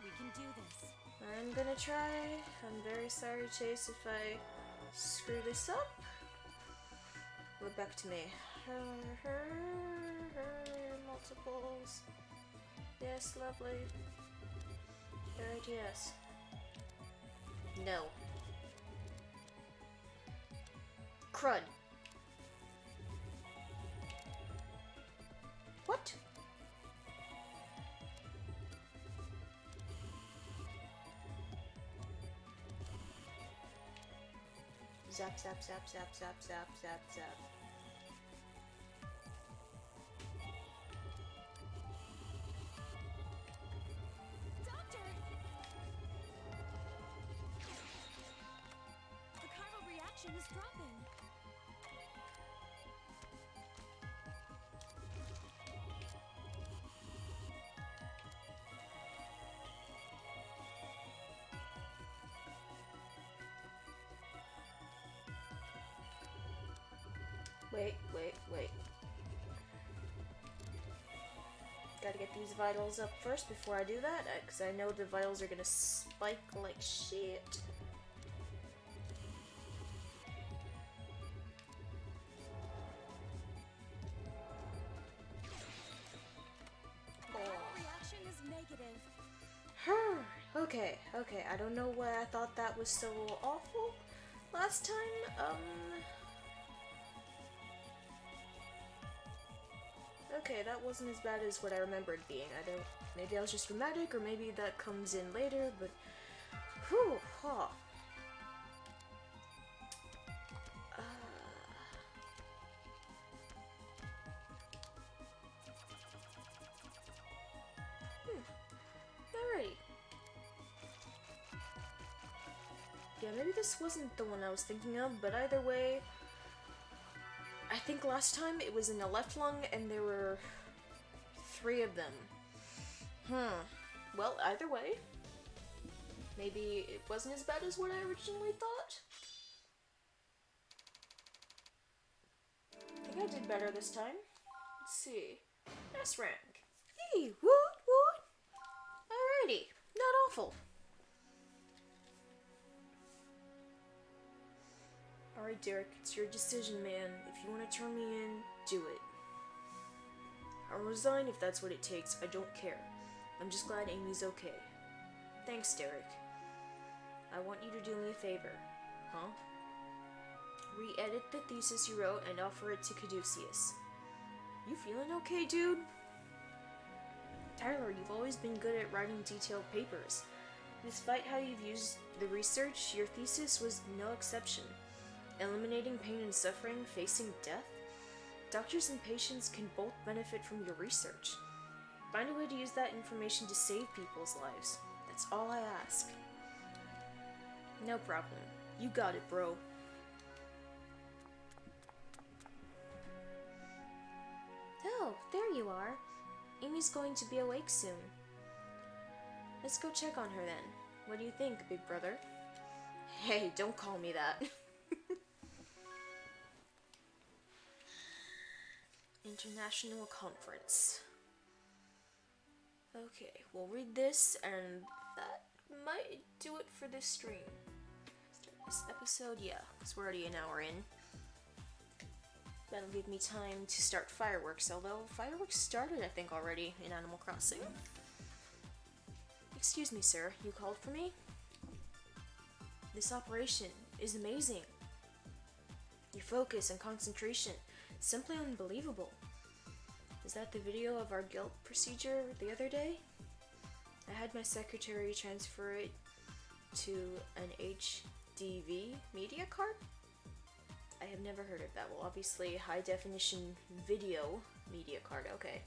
We can do this. I'm gonna try. I'm very sorry, Chase, if I screw this up. Look back to me. Multiples. Yes, lovely. Good, yes. No. Crud. What? Zap, zap, zap, zap, zap, zap, zap, zap. Doctor! The chiral reaction is dropping. Wait. Gotta get these vitals up first before I do that, because I know the vitals are gonna spike like shit. The chiral reaction is negative. Okay. I don't know why I thought that was so awful last time. Okay, that wasn't as bad as what I remembered being. Maybe I was just dramatic, or maybe that comes in later, but whew, huh. Alrighty. Yeah, maybe this wasn't the one I was thinking of, but either way, I think last time it was in the left lung and there were 3 of them. Well, either way, maybe it wasn't as bad as what I originally thought. I think I did better this time. Let's see. S rank. Hey, what? Alrighty, not awful. Alright, Derek, it's your decision, man. If you want to turn me in, do it. I'll resign if that's what it takes. I don't care. I'm just glad Amy's okay. Thanks, Derek. I want you to do me a favor. Huh? Re-edit the thesis you wrote and offer it to Caduceus. You feeling okay, dude? Tyler, you've always been good at writing detailed papers. Despite how you've used the research, your thesis was no exception. Eliminating pain and suffering, facing death? Doctors and patients can both benefit from your research. Find a way to use that information to save people's lives. That's all I ask. No problem. You got it, bro. Oh, there you are. Amy's going to be awake soon. Let's go check on her then. What do you think, big brother? Hey, don't call me that. International conference. Okay, we'll read this, and that might do it for this stream. Start this episode, yeah, because we're already an hour in. That'll give me time to start fireworks, although fireworks started, I think, already in Animal Crossing. Excuse me, sir. You called for me? This operation is amazing. Your focus and concentration, simply unbelievable. Is that the video of our G.U.I.L.T procedure the other day? I had my secretary transfer it to an HDV media card? I have never heard of that. Well, obviously, high definition video media card. Okay,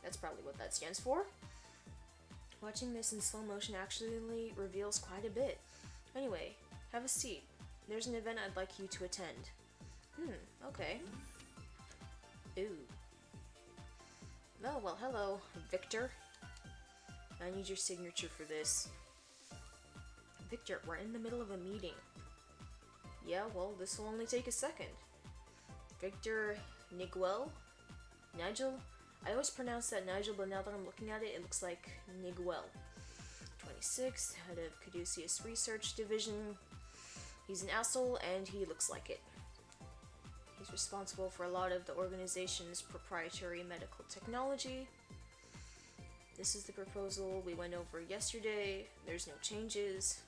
that's probably what that stands for. Watching this in slow motion actually reveals quite a bit. Anyway, have a seat. There's an event I'd like you to attend. Okay. Ooh. Oh, well, hello, Victor. I need your signature for this. Victor, we're in the middle of a meeting. Yeah, well, this will only take a second. Victor Niguel? Nigel? I always pronounce that Nigel, but now that I'm looking at it, it looks like Niguel. 26, head of Caduceus Research Division. He's an asshole, and he looks like it. He's responsible for a lot of the organization's proprietary medical technology. This is the proposal we went over yesterday. There's no changes.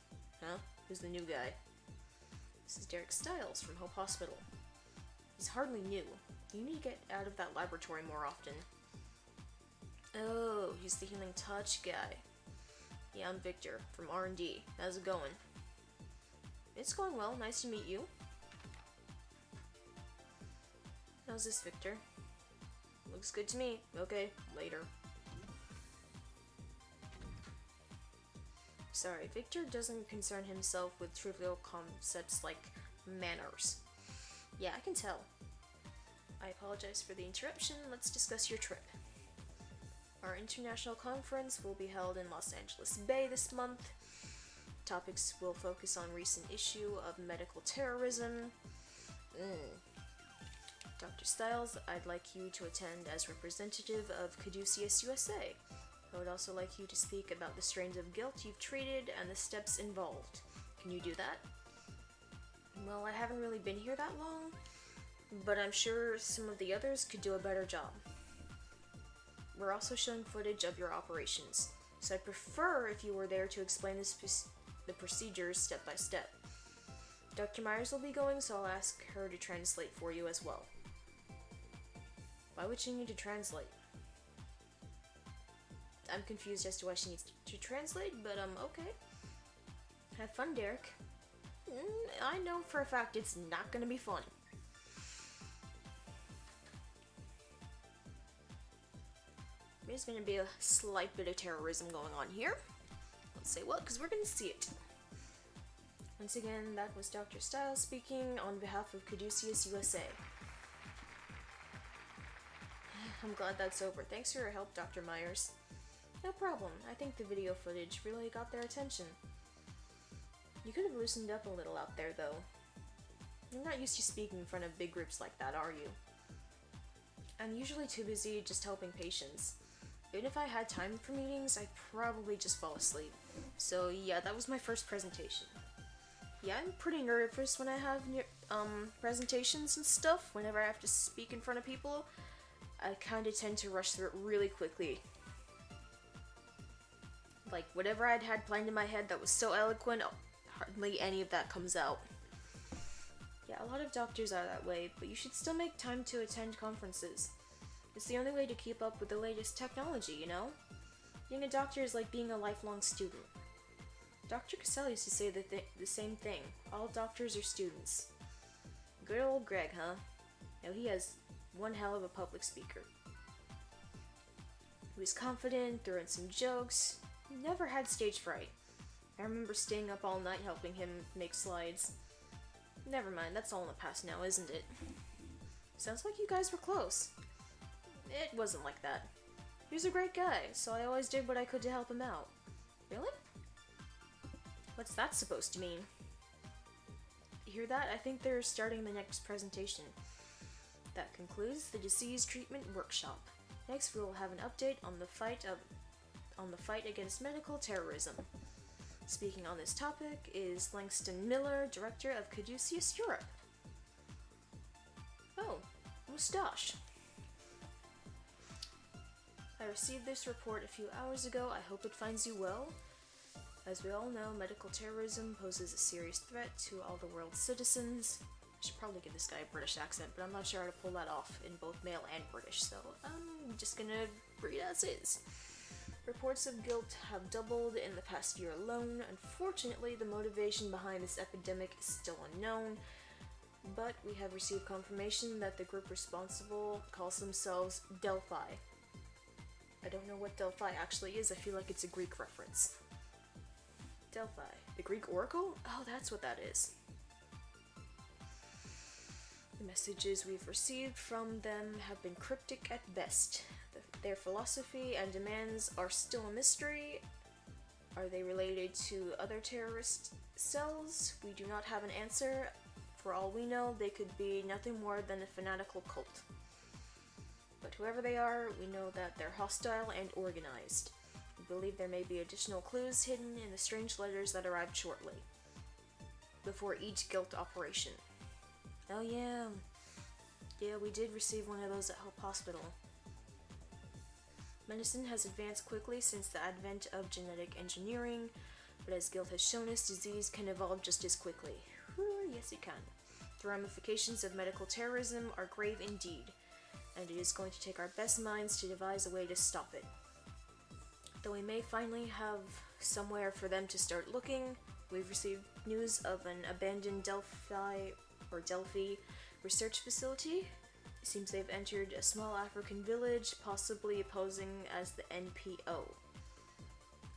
Huh? Who's the new guy? This is Derek Stiles from Hope Hospital. He's hardly new. You need to get out of that laboratory more often. Oh, he's the Healing Touch guy. Yeah, I'm Victor from R&D. How's it going? It's going well. Nice to meet you. How's this, Victor? Looks good to me. Okay, later. Sorry, Victor doesn't concern himself with trivial concepts like manners. Yeah, I can tell. I apologize for the interruption. Let's discuss your trip. Our international conference will be held in Los Angeles Bay this month. Topics will focus on recent issue of medical terrorism. Dr. Stiles, I'd like you to attend as representative of Caduceus USA. I would also like you to speak about the strains of G.U.I.L.T you've treated and the steps involved. Can you do that? Well, I haven't really been here that long, but I'm sure some of the others could do a better job. We're also showing footage of your operations, so I'd prefer if you were there to explain the procedures step by step. Dr. Myers will be going, so I'll ask her to translate for you as well. Why would she need to translate? I'm confused as to why she needs to translate, but okay. Have fun, Derek. I know for a fact it's not gonna be fun. There's gonna be a slight bit of terrorism going on here. Let's say what, because we're gonna see it. Once again, that was Dr. Stiles speaking on behalf of Caduceus USA. I'm glad that's over. Thanks for your help, Dr. Myers. No problem. I think the video footage really got their attention. You could have loosened up a little out there, though. You're not used to speaking in front of big groups like that, are you? I'm usually too busy just helping patients. Even if I had time for meetings, I'd probably just fall asleep. So yeah, that was my first presentation. Yeah, I'm pretty nervous when I have presentations and stuff. Whenever I have to speak in front of people, I kind of tend to rush through it really quickly. Like, whatever I'd had planned in my head that was so eloquent, hardly any of that comes out. Yeah, a lot of doctors are that way, but you should still make time to attend conferences. It's the only way to keep up with the latest technology, you know? Being a doctor is like being a lifelong student. Dr. Cassell used to say the same thing. All doctors are students. Good old Greg, huh? Now he has one hell of a public speaker. He was confident, threw in some jokes, never had stage fright. I remember staying up all night helping him make slides. Never mind, that's all in the past now, isn't it? Sounds like you guys were close. It wasn't like that. He was a great guy, so I always did what I could to help him out. Really? What's that supposed to mean? You hear that? I think they're starting the next presentation. That concludes the disease treatment workshop. Next, we will have an update on the fight against medical terrorism. Speaking on this topic is Langston Miller, Director of Caduceus Europe. Oh, moustache. I received this report a few hours ago. I hope it finds you well. As we all know, medical terrorism poses a serious threat to all the world's citizens. I should probably give this guy a British accent, but I'm not sure how to pull that off in both male and British, so I'm just gonna read as is. Reports of guilt have doubled in the past year alone. Unfortunately, the motivation behind this epidemic is still unknown, but we have received confirmation that the group responsible calls themselves Delphi. I don't know what Delphi actually is. I feel like it's a Greek reference. Delphi. The Greek oracle? Oh, that's what that is. The messages we've received from them have been cryptic at best. Their philosophy and demands are still a mystery. Are they related to other terrorist cells? We do not have an answer. For all we know, they could be nothing more than a fanatical cult. But whoever they are, we know that they're hostile and organized. We believe there may be additional clues hidden in the strange letters that arrived shortly, before each G.U.I.L.T operation. Oh yeah. Yeah, we did receive one of those at Hope Hospital. Medicine has advanced quickly since the advent of genetic engineering, but as G.U.I.L.T has shown us, disease can evolve just as quickly. Whew, yes it can. The ramifications of medical terrorism are grave indeed, and it is going to take our best minds to devise a way to stop it. Though we may finally have somewhere for them to start looking, we've received news of an abandoned Delphi research facility. It seems they've entered a small African village, possibly posing as the NPO.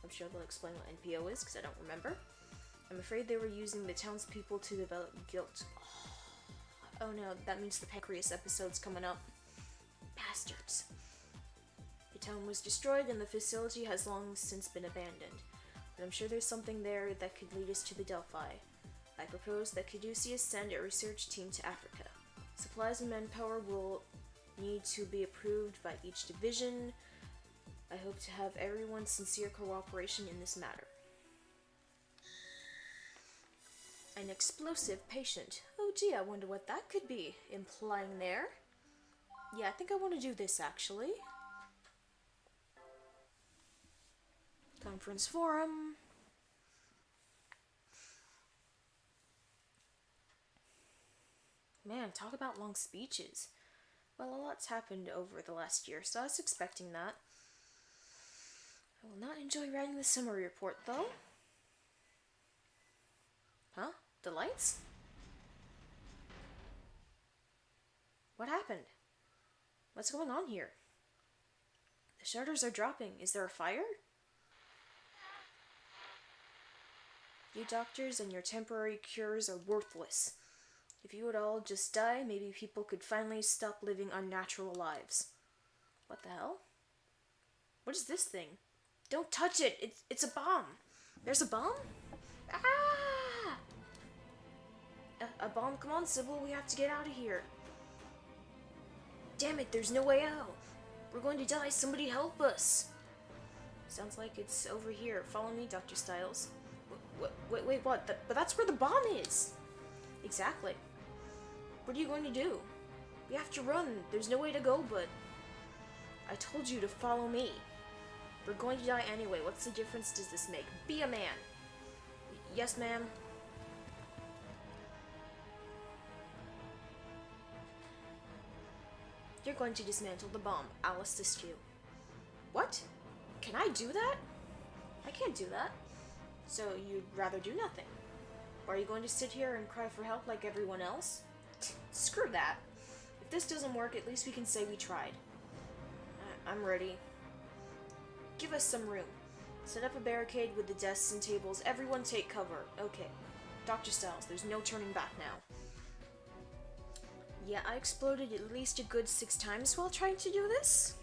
I'm sure they'll explain what NPO is, because I don't remember. I'm afraid they were using the townspeople to develop G.U.I.L.T. Oh no, that means the pancreas episode's coming up. Bastards. The town was destroyed and the facility has long since been abandoned, but I'm sure there's something there that could lead us to the Delphi. I propose that Caduceus send a research team to Africa. Supplies and manpower will need to be approved by each division. I hope to have everyone's sincere cooperation in this matter. An explosive patient. Oh gee, I wonder what that could be implying there. Yeah, I think I want to do this actually. Conference forum. Man, talk about long speeches. Well, a lot's happened over the last year, so I was expecting that. I will not enjoy writing the summary report, though. Huh? The lights? What happened? What's going on here? The shutters are dropping. Is there a fire? You doctors and your temporary cures are worthless. If you would all just die, maybe people could finally stop living unnatural lives. What the hell? What is this thing? Don't touch it! It's a bomb! There's a bomb? Ah! A bomb? Come on, Sybil, we have to get out of here. Damn it, there's no way out. We're going to die. Somebody help us. Sounds like it's over here. Follow me, Dr. Styles. Wait, what? But that's where the bomb is. Exactly. What are you going to do? We have to run. There's no way to go, but... I told you to follow me. We're going to die anyway. What's the difference does this make? Be a man. Yes, ma'am. You're going to dismantle the bomb. I'll assist you. What? Can I do that? I can't do that. So you'd rather do nothing? Or are you going to sit here and cry for help like everyone else? Screw that. If this doesn't work, at least we can say we tried. I'm ready. Give us some room. Set up a barricade with the desks and tables. Everyone take cover. Okay. Dr. Styles, there's no turning back now. Yeah, I exploded at least a good 6 times while trying to do this.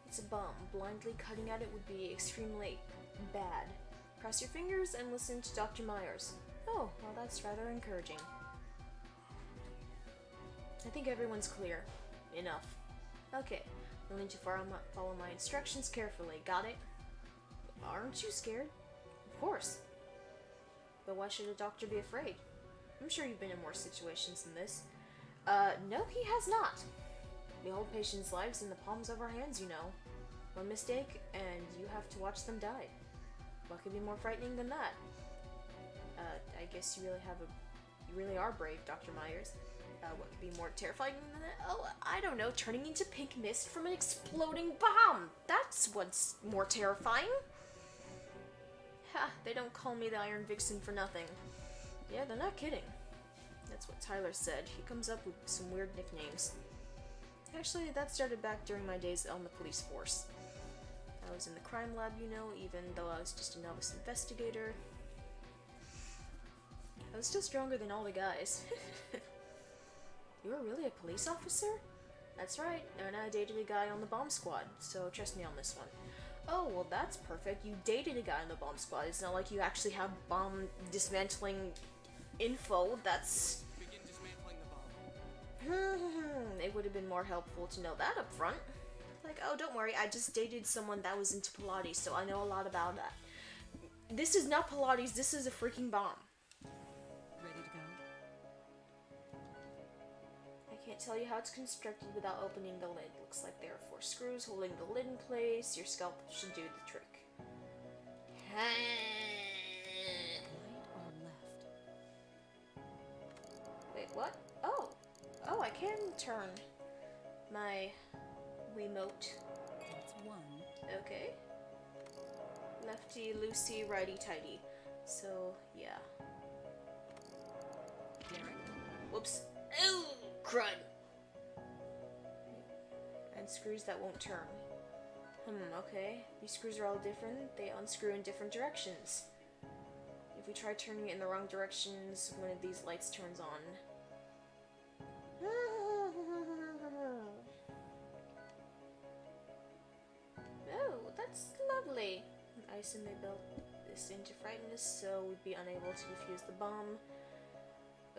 It's a bomb. Blindly cutting at it would be extremely bad. Cross your fingers and listen to Dr. Myers. Oh, well that's rather encouraging. I think everyone's clear. Enough. Okay, you'll need to follow my instructions carefully. Got it? Aren't you scared? Of course. But why should a doctor be afraid? I'm sure you've been in worse situations than this. No, he has not. We hold patients' lives in the palms of our hands, you know. One mistake, and you have to watch them die. What could be more frightening than that? I guess you really are brave, Dr. Myers. What could be more terrifying than that? Oh, I don't know, turning into pink mist from an exploding bomb! That's what's more terrifying! Ha, they don't call me the Iron Vixen for nothing. Yeah, they're not kidding. That's what Tyler said. He comes up with some weird nicknames. Actually, that started back during my days on the police force. I was in the crime lab, you know, even though I was just a novice investigator. I was still stronger than all the guys. You were really a police officer? That's right, and I dated a guy on the bomb squad, so trust me on this one. Oh, well that's perfect. You dated a guy on the bomb squad. It's not like you actually have bomb dismantling info. That's... Begin dismantling the bomb. It would have been more helpful to know that up front. Like, oh, don't worry, I just dated someone that was into Pilates, so I know a lot about that. This is not Pilates, this is a freaking bomb. Ready to go? I can't tell you how it's constructed without opening the lid. Looks like there are 4 screws holding the lid in place. Your scalpel should do the trick. Right or left? Wait, what? Oh, I can turn my remote. That's 1. Okay. Lefty loosey, righty tighty. So, yeah. Derek? Whoops. Ooh, crud. And screws that won't turn. Okay. These screws are all different. They unscrew in different directions. If we try turning it in the wrong directions, one of these lights turns on. Oh, that's lovely. I assume they built this in to frighten us, so we'd be unable to defuse the bomb.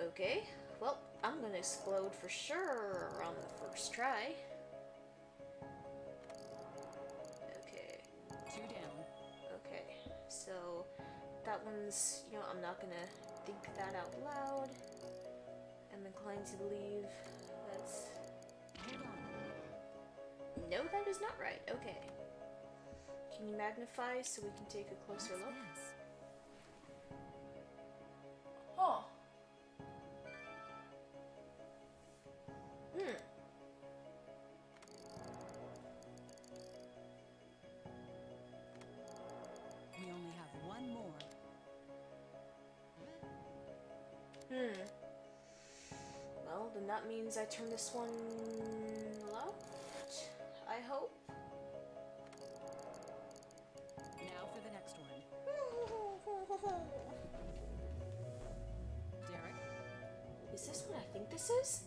Okay, well, I'm gonna explode for sure on the first try. Okay. 2 down. Okay, so that one's, you know, I'm not gonna think that out loud. I'm inclined to believe that's... Hold on. No, that is not right. Okay. Can you magnify so we can take a closer What's look? this? Oh. We only have 1 more. Well, then that means I turn this one left, I hope. Now for the next one. Derek? Is this what I think this is?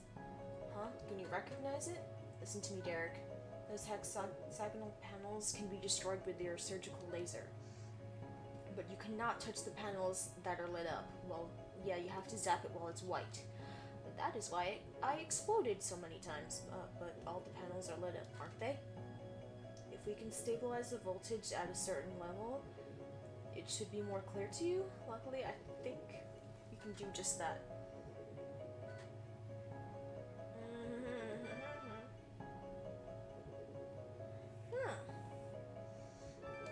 Huh? Can you recognize it? Listen to me, Derek. Those hexagonal panels can be destroyed with your surgical laser. But you cannot touch the panels that are lit up. Well, yeah, you have to zap it while it's white. But that is why I exploded so many times. But all the panels are lit up, aren't they? If we can stabilize the voltage at a certain level, it should be more clear to you. Luckily, I think we can do just that.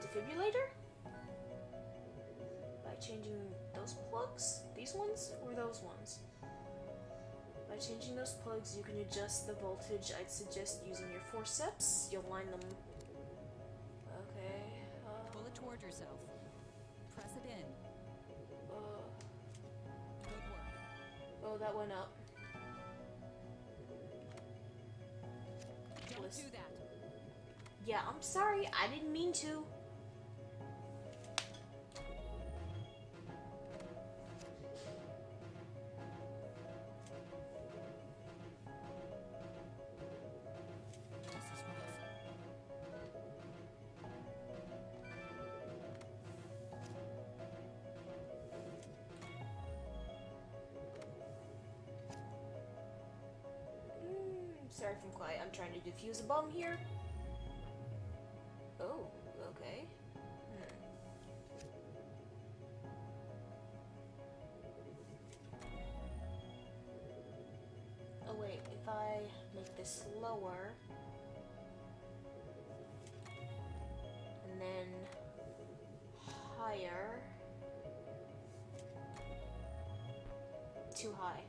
Defibrillator? By changing those plugs? These ones? Or those ones? By changing those plugs, you can adjust the voltage. I'd suggest using your forceps. You'll line them. Okay. Pull it toward yourself. Press it in. Good work. Oh, that went up. Don't Listen. do that. Yeah, I'm sorry. I didn't mean to. This is rough. Sorry if I'm quiet. I'm trying to defuse a bomb here. Oh, okay. Oh, wait. if I make this lower and then higher? Too high.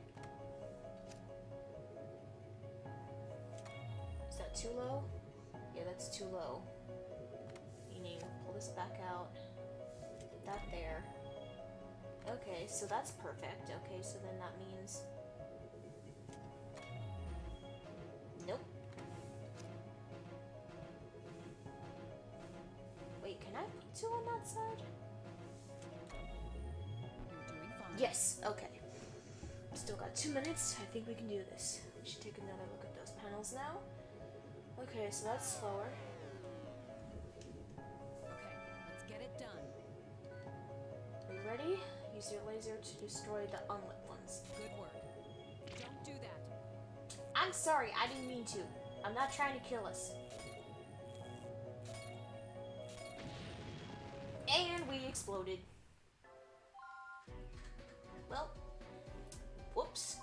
Is that too low? Yeah, that's too low. Meaning, pull this back out. Put that there. Okay, so that's perfect. Okay, so then that means... Nope. Wait, can I put 2 on that side? You're doing fine. Yes, okay. Still got 2 minutes. I think we can do this. We should take another look at those panels now. Okay, so that's slower. Okay, let's get it done. Are you ready? Use your laser to destroy the unlit ones. Good work. Don't do that. I'm sorry, I didn't mean to. I'm not trying to kill us. And we exploded. Well, whoops.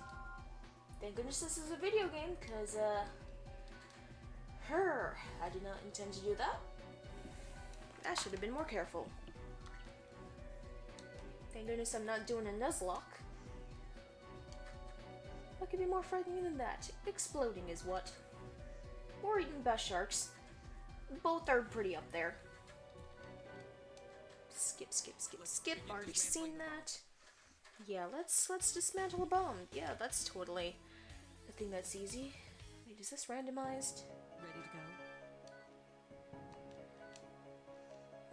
Thank goodness this is a video game, because, I did not intend to do that. I should have been more careful. Thank goodness I'm not doing a Nuzlocke. What could be more frightening than that? Exploding is what? Or eaten by sharks. Both are pretty up there. Skip, skip, skip, skip. Already seen that. Yeah, let's dismantle a bomb. Yeah, that's totally a thing that's easy. Wait, is this randomized? Ready to go?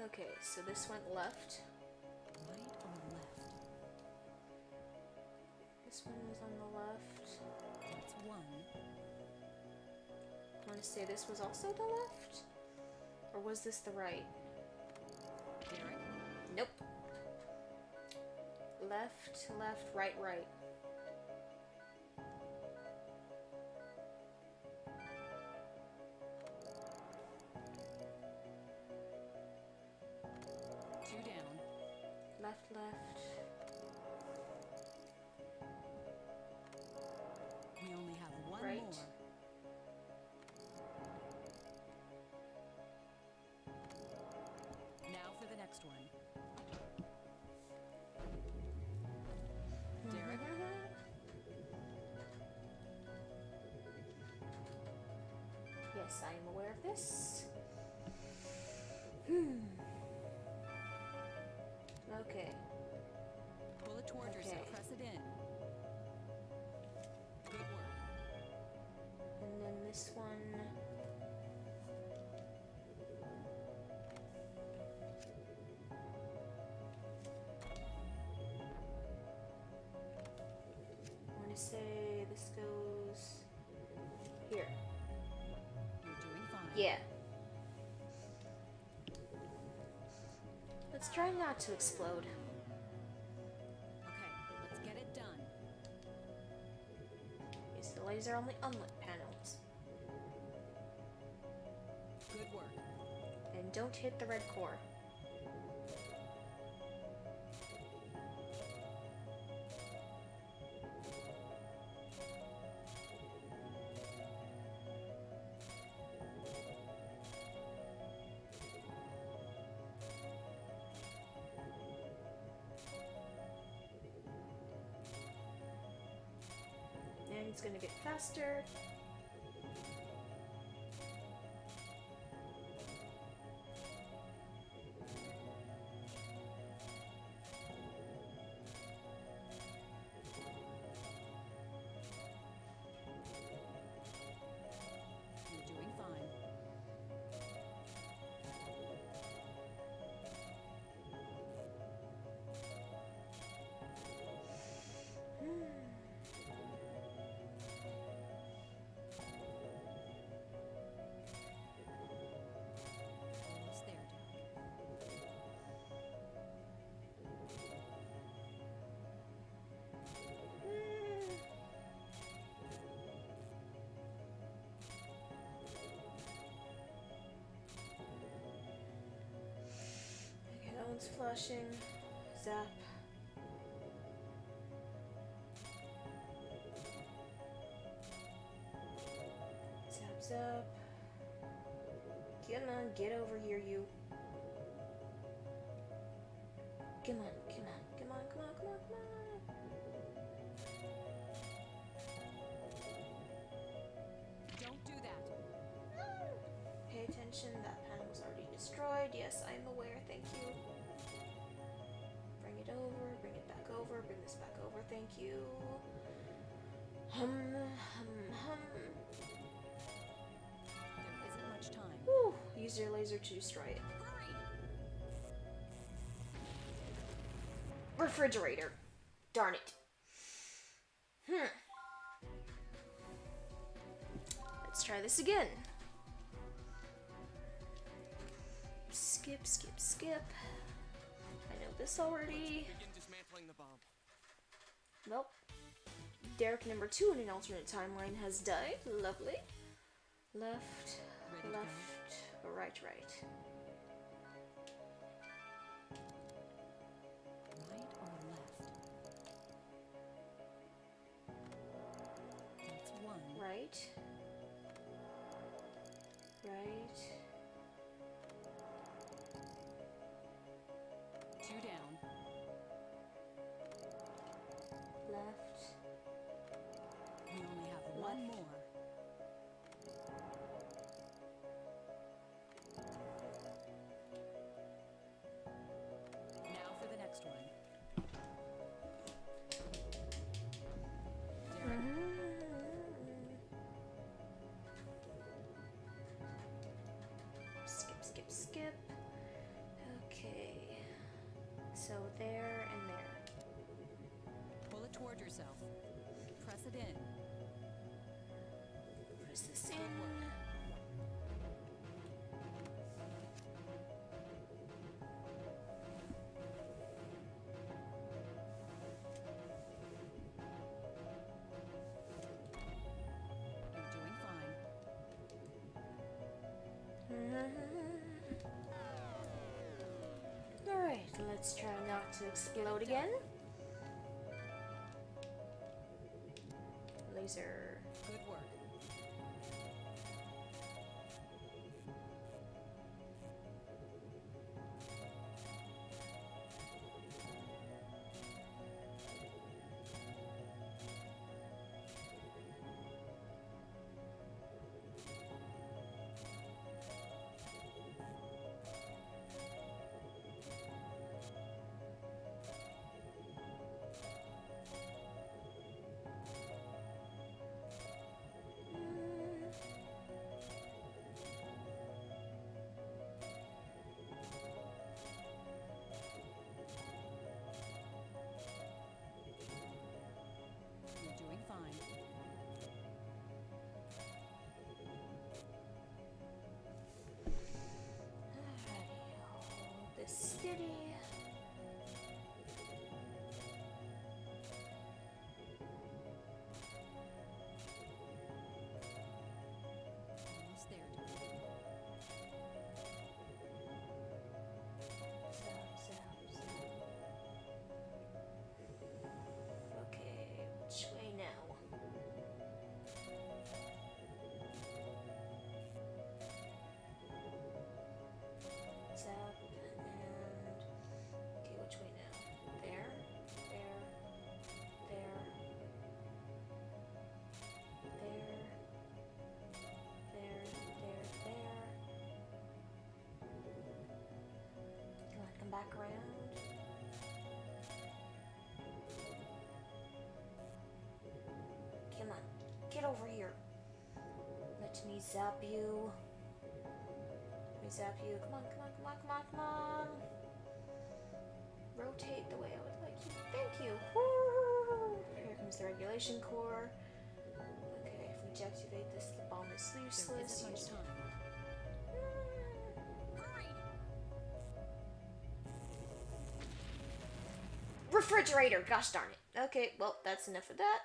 Okay, so this went left. Right or left? This one was on the left. That's one. I want to say this was also the left? Or was this the right? Derek? Nope. Left, left, right, right. Two down. Left, left. We only have one Right. more. Now for the next one. Derek? Yes, I am aware of this. Okay. Pull it towards Okay. yourself. Press it in. Good work. And then this one. I want to say this goes here. You're doing fine. Yeah. Let's try not to explode. Okay, let's get it done. Use the laser on the unlit panels. Good work. And don't hit the red core. And it's gonna get faster. You're doing fine. Almost there, Derek. Okay, that one's flashing. Zap. Come on, get over here, you. Come on, come on, come on, come on, come on, come on. Don't do that. Pay attention, that panel was already destroyed. Yes, I'm aware, thank you. Bring it over, bring it back over, bring this back over, thank you. Hum, hum. There isn't much time. Whew, use your laser to destroy it. Hurry! Refrigerator. Darn it. Let's try this again. Skip, skip, skip. I know this already. Begin dismantling the bomb. Nope. Derek number 2 in an alternate timeline has died. Lovely. Left, Ready to go? left, right, right. Right or left? That's one. Right. Right. Two down. Left. We only have one more. Now for the next one. Derek, Skip, skip, skip. Okay. So there and there. pull it toward yourself. Press it in. Press this in. You're doing fine. Alright, let's try not to explode again. Laser. Good work. You're doing fine. Alrighty, hold this steady. Almost there, dear. Zap, zap, zap. Okay, which way now? Zap and okay, which way now? There, there, there, there. Come on, come back around. Come on, get over here. Let me zap you. Let me zap you. Come on, come on, come on, come on, come on. Rotate the way I would like you. Thank you. Woo! Here comes the regulation core. Okay, if we deactivate this, the bomb is There useless. isn't much time. Hurry! Refrigerator! Gosh darn it. Okay, well, that's enough of that.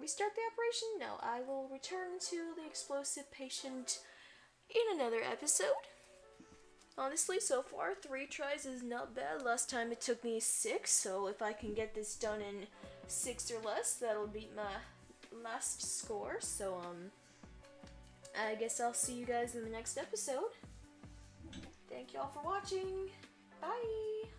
Restart the operation? No, I will return to the explosive patient in another episode. Honestly, so far, 3 tries is not bad. Last time it took me 6, so if I can get this done in 6 or less, that'll beat my last score. So, I guess I'll see you guys in the next episode. Thank you all for watching. Bye!